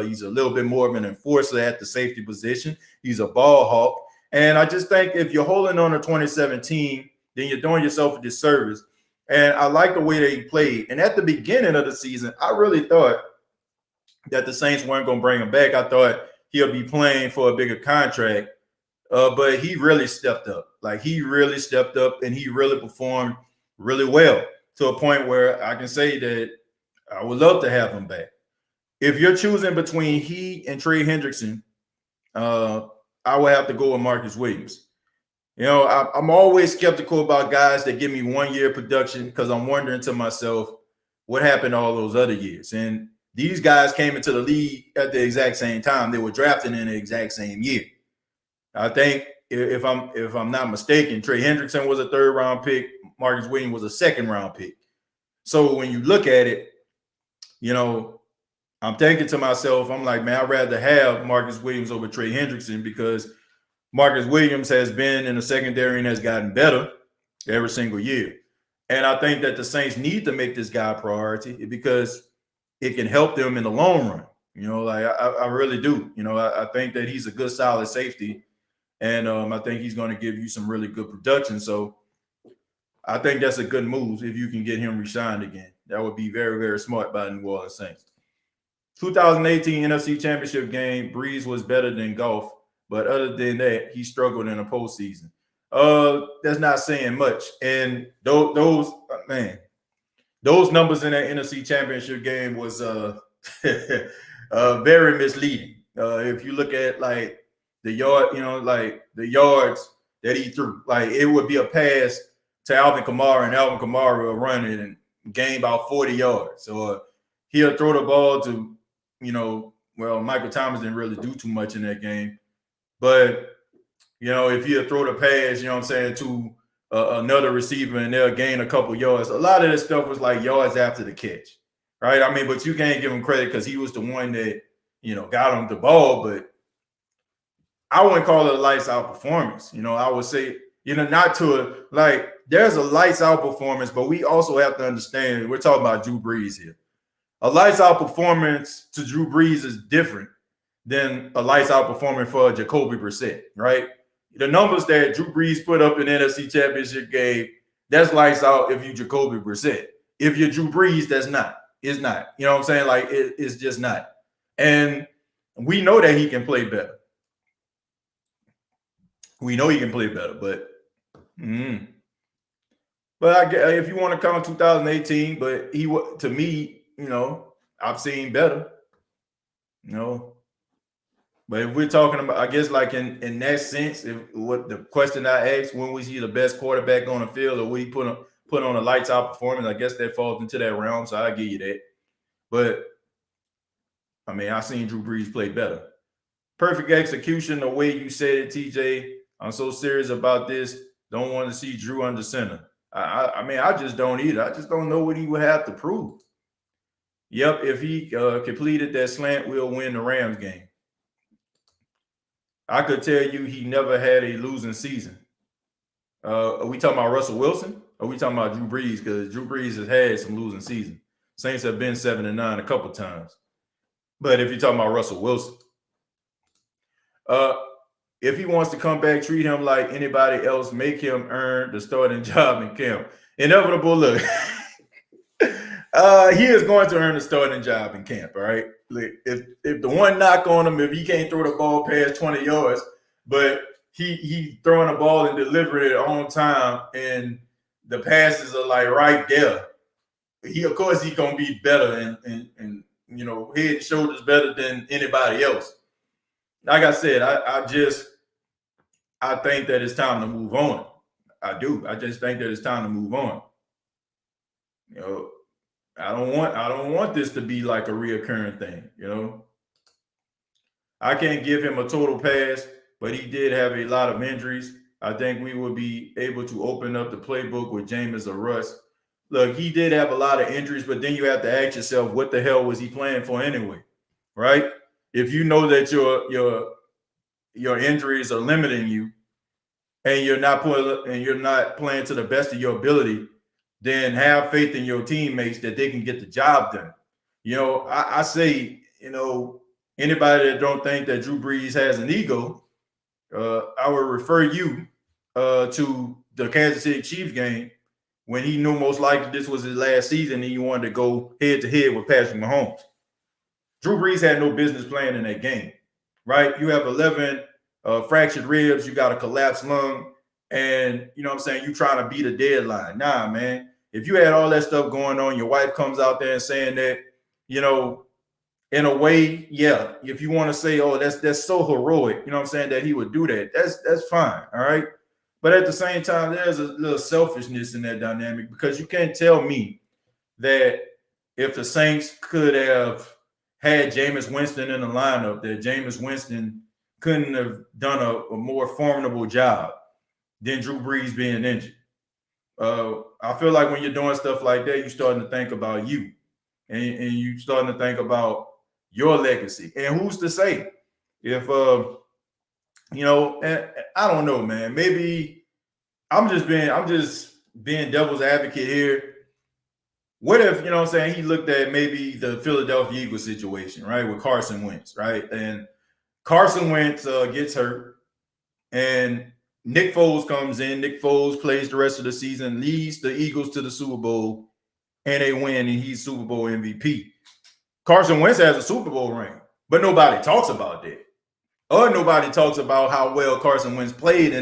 He's a little bit more of an enforcer at the safety position. He's a ball hawk. And I just think if you're holding on to 2017, then you're doing yourself a disservice. And I like the way that he played. And at the beginning of the season, I really thought that the Saints weren't going to bring him back. I thought he'll be playing for a bigger contract. But he really stepped up. Like, he really stepped up, and he really performed really well to a point where I can say that I would love to have him back. If you're choosing between he and Trey Hendrickson, I would have to go with Marcus Williams. You know, I'm always skeptical about guys that give me 1 year production because I'm wondering to myself, what happened all those other years? And these guys came into the league at the exact same time. They were drafted in the exact same year. I think if I'm not mistaken, Trey Hendrickson was a 3rd round pick. Marcus Williams was a 2nd round pick. So when you look at it, you know, I'm thinking to myself, I'm like, man, I'd rather have Marcus Williams over Trey Hendrickson because Marcus Williams has been in the secondary and has gotten better every single year. And I think that the Saints need to make this guy a priority because it can help them in the long run. You know, like I really do. You know, I think that he's a good, solid safety. And I think he's going to give you some really good production. So I think that's a good move if you can get him re-signed again. That would be very, very smart by the New Orleans Saints. 2018 NFC Championship game, Breeze was better than Goff, but other than that, he struggled in the postseason. That's not saying much. And those numbers in that NFC Championship game was very misleading. If you look at like the yards that he threw, like it would be a pass to Alvin Kamara, and Alvin Kamara will run it and gain about 40 yards. Or he'll throw the ball to, Michael Thomas didn't really do too much in that game. But, if he'll throw the pass, to another receiver and they'll gain a couple yards. A lot of this stuff was like yards after the catch, right? I mean, but you can't give him credit because he was the one that, got him the ball. But I wouldn't call it a lights out performance. I would say, not to there's a lights out performance, but we also have to understand we're talking about Drew Brees here. A lights out performance to Drew Brees is different than a lights out performance for Jacoby Brissett, right? The numbers that Drew Brees put up in the NFC Championship game, that's lights out if you Jacoby Brissett. If you're Drew Brees, that's not. It's not. You know what I'm saying? Like, it's just not. And we know that he can play better. We know he can play better, but if you want to come in 2018, but he, to me, I've seen better, But if we're talking about, I guess, like in that sense, what the question I asked, when was he the best quarterback on the field, or would he put on a lights out performance? I guess that falls into that realm, so I'll give you that. But I mean, I've seen Drew Brees play better. Perfect execution, the way you said it, TJ. I'm so serious about this. Don't want to see Drew under center. I mean, I just don't either. I just don't know what he would have to prove. Yep, if he completed that slant, we'll win the Rams game. I could tell you he never had a losing season. Are we talking about Russell Wilson? Or are we talking about Drew Brees? Because Drew Brees has had some losing seasons. Saints have been 7-9 a couple times. But if you're talking about Russell Wilson, if he wants to come back, treat him like anybody else, make him earn the starting job in camp. Inevitable, look. He is going to earn a starting job in camp, all right? Like, if the one knock on him, if he can't throw the ball past 20 yards, but he throwing the ball and delivering it on time, and the passes are like right there. Of course he's gonna be better and head and shoulders better than anybody else. Like I said, I think that it's time to move on. I do. I just think that it's time to move on. I don't want this to be like a reoccurring thing. I can't give him a total pass, but he did have a lot of injuries. I think we will be able to open up the playbook with Jameis or Russ. Look, he did have a lot of injuries, but then you have to ask yourself, what the hell was he playing for anyway? Right? If you know that your injuries are limiting you, and you're not playing to the best of your ability, then have faith in your teammates that they can get the job done. I say, anybody that don't think that Drew Brees has an ego, I would refer you to the Kansas City Chiefs game when he knew most likely this was his last season and he wanted to go head-to-head with Patrick Mahomes. Drew Brees had no business playing in that game, right? You have 11 fractured ribs, you got a collapsed lung, and you're trying to beat a deadline. Nah, man. If you had all that stuff going on, your wife comes out there and saying that, in a way, yeah, if you want to say, oh, that's so heroic, that he would do that, that's fine, all right? But at the same time, there's a little selfishness in that dynamic, because you can't tell me that if the Saints could have had Jameis Winston in the lineup, that Jameis Winston couldn't have done a more formidable job than Drew Brees being injured. I feel like when you're doing stuff like that, you're starting to think about you, and you're starting to think about your legacy. And who's to say if and I don't know, man. Maybe I'm just being devil's advocate here. What if, he looked at maybe the Philadelphia Eagles situation, right, with Carson Wentz, right? And Carson Wentz gets hurt, and Nick Foles comes in. Nick Foles plays the rest of the season, leads the Eagles to the Super Bowl, and they win, and he's Super Bowl MVP. Carson Wentz has a Super Bowl ring, but nobody talks about that. Or nobody talks about how well Carson Wentz played,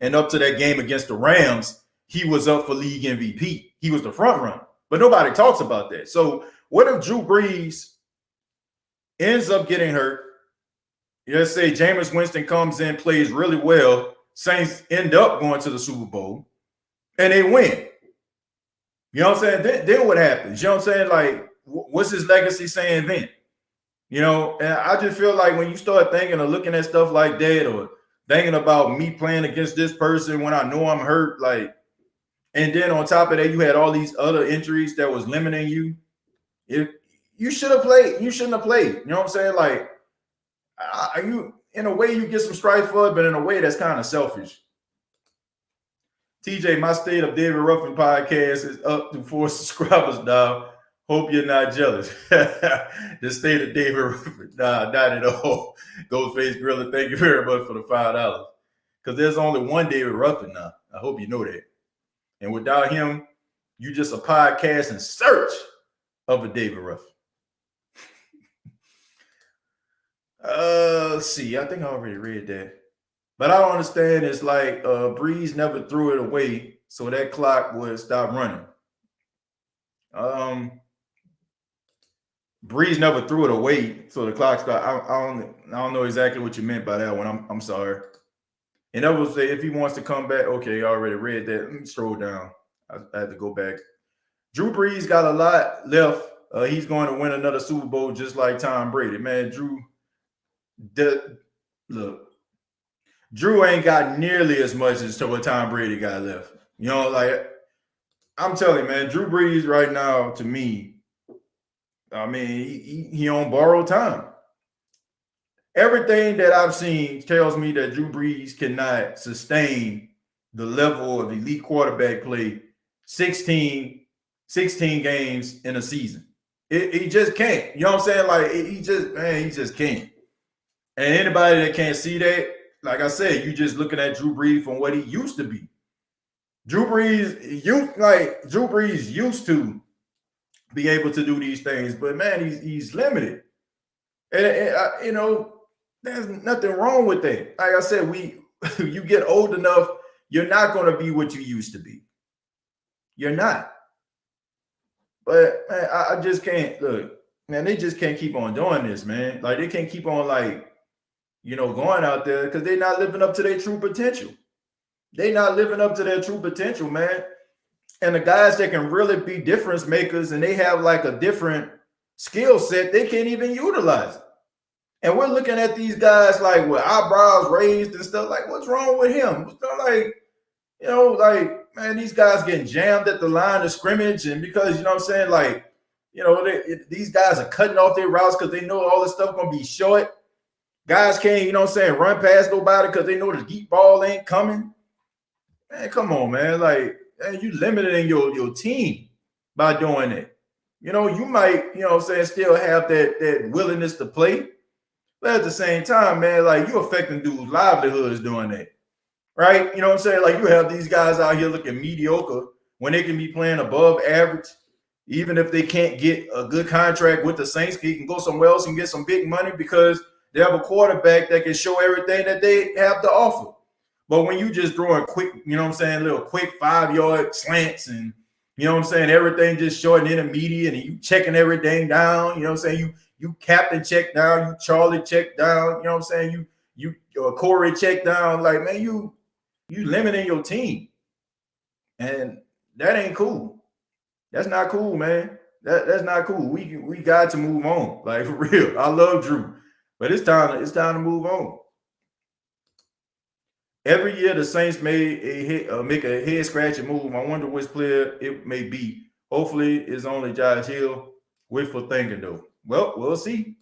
and up to that game against the Rams, he was up for league MVP. He was the front runner, but nobody talks about that. So what if Drew Brees ends up getting hurt? Let's say Jameis Winston comes in, plays really well, Saints end up going to the Super Bowl, and they win. You know what I'm saying? Then what happens? You know what I'm saying? Like, what's his legacy saying then? And I just feel like when you start thinking or looking at stuff like that, or thinking about me playing against this person when I know I'm hurt, like, and then on top of that, you had all these other injuries that was limiting you. If you should have played, you shouldn't have played. You know what I'm saying? Like, you in a way you get some strife for it, but in a way that's kind of selfish. TJ, my State of David Ruffin podcast is up to 4 subscribers now. Hope you're not jealous. The State of David Ruffin, nah, not at all. Ghostface Gorilla, thank you very much for the $5. Because there's only one David Ruffin now. I hope you know that. And without him, you just a podcast in search of a David Ruffin. Let's see. I think I already read that. But I don't understand. It's like Breeze never threw it away, so that clock would stop running. Breeze never threw it away, so the clock stopped. I don't know exactly what you meant by that one. I'm sorry. And that was if he wants to come back. Okay, I already read that. Let me scroll down. I had to go back. Drew Brees got a lot left. He's going to win another Super Bowl just like Tom Brady. Man, Drew ain't got nearly as much as what Tom Brady got left. Like, I'm telling you, man, Drew Brees right now, to me, I mean, he on borrowed time. Everything that I've seen tells me that Drew Brees cannot sustain the level of elite quarterback play 16 games in a season. He just can't. You know what I'm saying? Like, he just can't. And anybody that can't see that, like I said, you just looking at Drew Brees from what he used to be. Drew Brees used to be able to do these things. But man, he's limited, and you know, there's nothing wrong with that. Like I said, you get old enough, you're not going to be what you used to be. You're not. But man, I just can't look. Man, they just can't keep on doing this, man. Like they can't keep on like, you know, going out there because they're not living up to their true potential. They're not living up to their true potential, man. And the guys that can really be difference makers and they have like a different skill set, they can't even utilize it. And we're looking at these guys like with eyebrows raised and stuff. Like, what's wrong with him? Like, you know, like, man, these guys getting jammed at the line of scrimmage. And because, you know what I'm saying, like, you know, these guys are cutting off their routes because they know all this stuff going to be short. Guys can't, you know what I'm saying, run past nobody because they know the deep ball ain't coming. Man, come on, man. Like, man, you limiting your team by doing it. You know, you might, you know what I'm saying, still have that willingness to play. But at the same time, man, like, you're affecting dudes' livelihoods doing that. Right? You know what I'm saying? Like, you have these guys out here looking mediocre when they can be playing above average. Even if they can't get a good contract with the Saints, he can go somewhere else and get some big money because they have a quarterback that can show everything that they have to offer. But when you just throwing quick, you know what I'm saying, little quick 5-yard slants and, you know what I'm saying, everything just short and intermediate and you checking everything down, you know what I'm saying, you captain check down, you Charlie check down, you know what I'm saying, you Corey check down, like, man, you limiting your team. And that ain't cool. That's not cool, man. That's not cool. We got to move on. Like, for real. I love Drew. But it's time to move on. Every year the Saints make a head scratching move. I wonder which player it may be. Hopefully it's only Josh Hill. Wishful thinking though. Well, we'll see.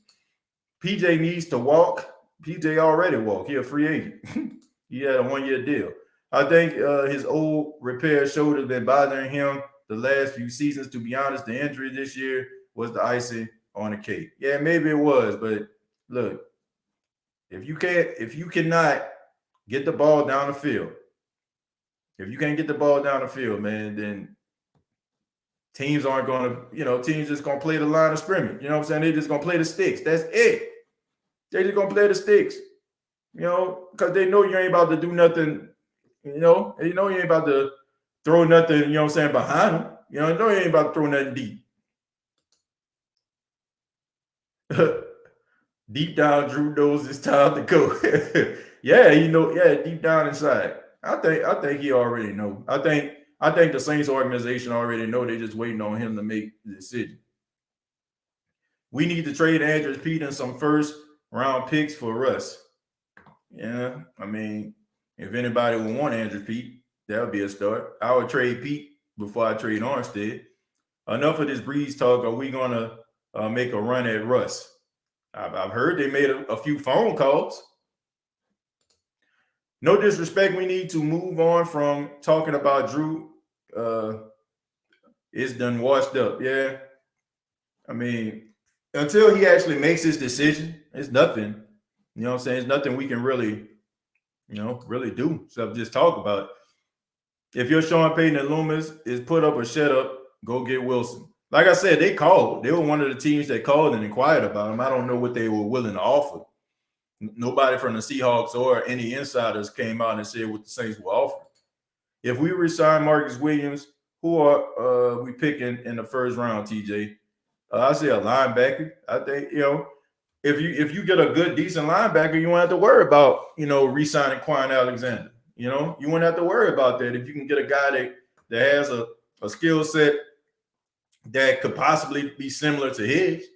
PJ needs to walk. PJ already walked. He a free agent. He had a 1-year deal. I think his old repair shoulder been bothering him the last few seasons. To be honest, the injury this year was the icing on the cake. Yeah, maybe it was, but look, if you cannot get the ball down the field, if you can't get the ball down the field, man, then teams aren't going to, you know, teams just going to play the line of scrimmage. You know what I'm saying? They just going to play the sticks. That's it. They just going to play the sticks, you know, because they know you ain't about to do nothing, you know, you ain't about to throw nothing, you know what I'm saying, behind them. You know you ain't about to throw nothing deep. Deep down, Drew knows it's time to go. Yeah, deep down inside. I think he already know. I think the Saints organization already know. They're just waiting on him to make the decision. We need to trade Andrews Pete and some first-round picks for Russ. Yeah, I mean, if anybody would want Andrews Pete, that would be a start. I would trade Pete before I trade Armstead. Enough of this Breeze talk. Are we going to make a run at Russ? I've heard they made a few phone calls. No disrespect, we need to move on from talking about Drew. It's done washed up. Yeah. I mean, until he actually makes his decision, it's nothing. You know what I'm saying? It's nothing we can really do. So just talk about it. If you're Sean Payton and Loomis is put up or shut up, go get Wilson. Like I said, they called. They were one of the teams that called and inquired about him. I don't know what they were willing to offer. Nobody from the Seahawks or any insiders came out and said what the Saints were offering. If we resign Marcus Williams, who are we picking in the first round, TJ? I say a linebacker. I think, you know, if you get a good, decent linebacker, you won't have to worry about, you know, re-signing Quan Alexander. You know, you won't have to worry about that. If you can get a guy that has a skill set that could possibly be similar to his.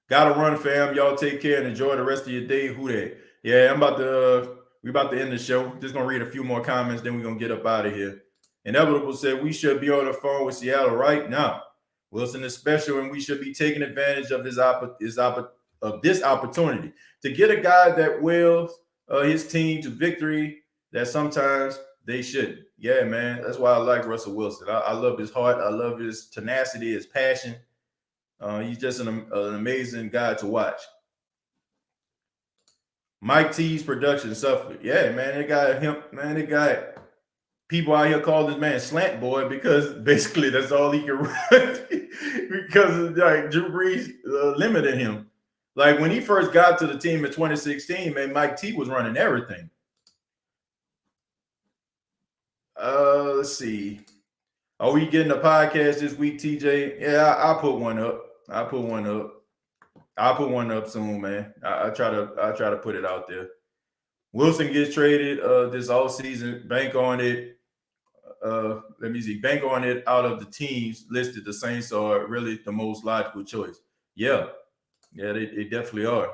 Gotta run, fam. Y'all take care and enjoy the rest of your day. Who that? Yeah, we're about to end the show. Just gonna read a few more comments, then we're gonna get up out of here. Inevitable said we should be on the phone with Seattle right now. Wilson is special, and we should be taking advantage of this opportunity to get a guy that wills his team to victory that sometimes they shouldn't. Yeah, man. That's why I like Russell Wilson. I love his heart. I love his tenacity, his passion. He's just an amazing guy to watch. Mike T's production suffered. Yeah, man. They got him. Man, they got people out here call this man slant boy because basically that's all he can run because like Drew Brees limited him. Like when he first got to the team in 2016, man, Mike T was running everything. Let's see. Are we getting a podcast this week, TJ? Yeah, I'll put one up. I'll put one up soon, man. I try to put it out there. Wilson gets traded this offseason. Bank on it. Let me see. Bank on it out of the teams listed. The Saints are really the most logical choice. Yeah, they definitely are.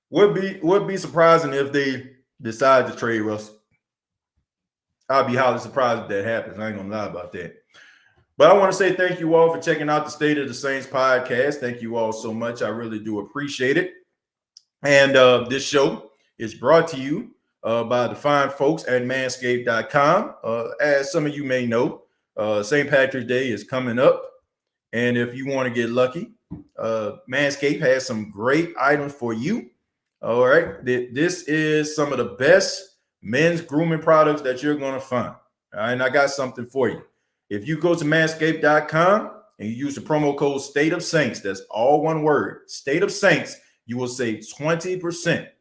Would be surprising if they decide to trade Russell. I'll be highly surprised if that happens. I ain't gonna lie about that. But I want to say thank you all for checking out the State of the Saints podcast. Thank you all so much. I really do appreciate it. And this show is brought to you by the fine folks at manscaped.com. As some of you may know, St. Patrick's Day is coming up. And if you want to get lucky, Manscaped has some great items for you. All right. This is some of the best men's grooming products that you're going to find. All right. And I got something for you. If you go to manscaped.com and you use the promo code State of Saints, that's all one word, State of Saints, you will save 20%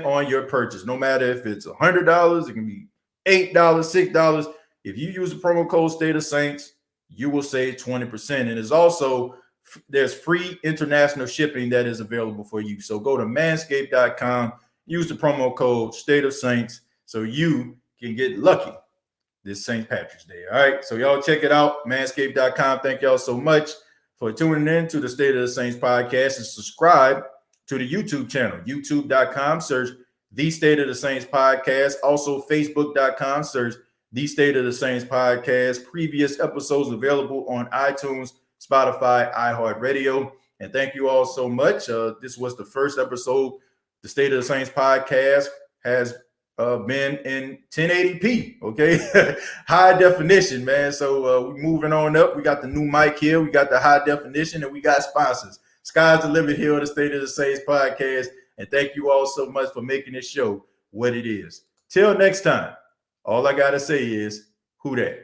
on your purchase. No matter if it's $100, it can be $8, $6. If you use the promo code State of Saints, you will save 20%. And there's free international shipping that is available for you. So go to manscaped.com, use the promo code State of Saints so you can get lucky this St. Patrick's Day. All right. So y'all check it out. Manscaped.com. Thank y'all so much for tuning in to the State of the Saints podcast, and subscribe to the YouTube channel, youtube.com, search the State of the Saints podcast. Also facebook.com, search the State of the Saints podcast. Previous episodes available on iTunes, Spotify, iHeartRadio. And thank you all so much. This was the first episode. The State of the Saints podcast has been in 1080p, okay? High definition, man. So we're moving on up. We got the new mic here. We got the high definition, and we got sponsors. Sky's the limit here on the State of the Saints podcast. And thank you all so much for making this show what it is. Till next time, all I got to say is, who dat?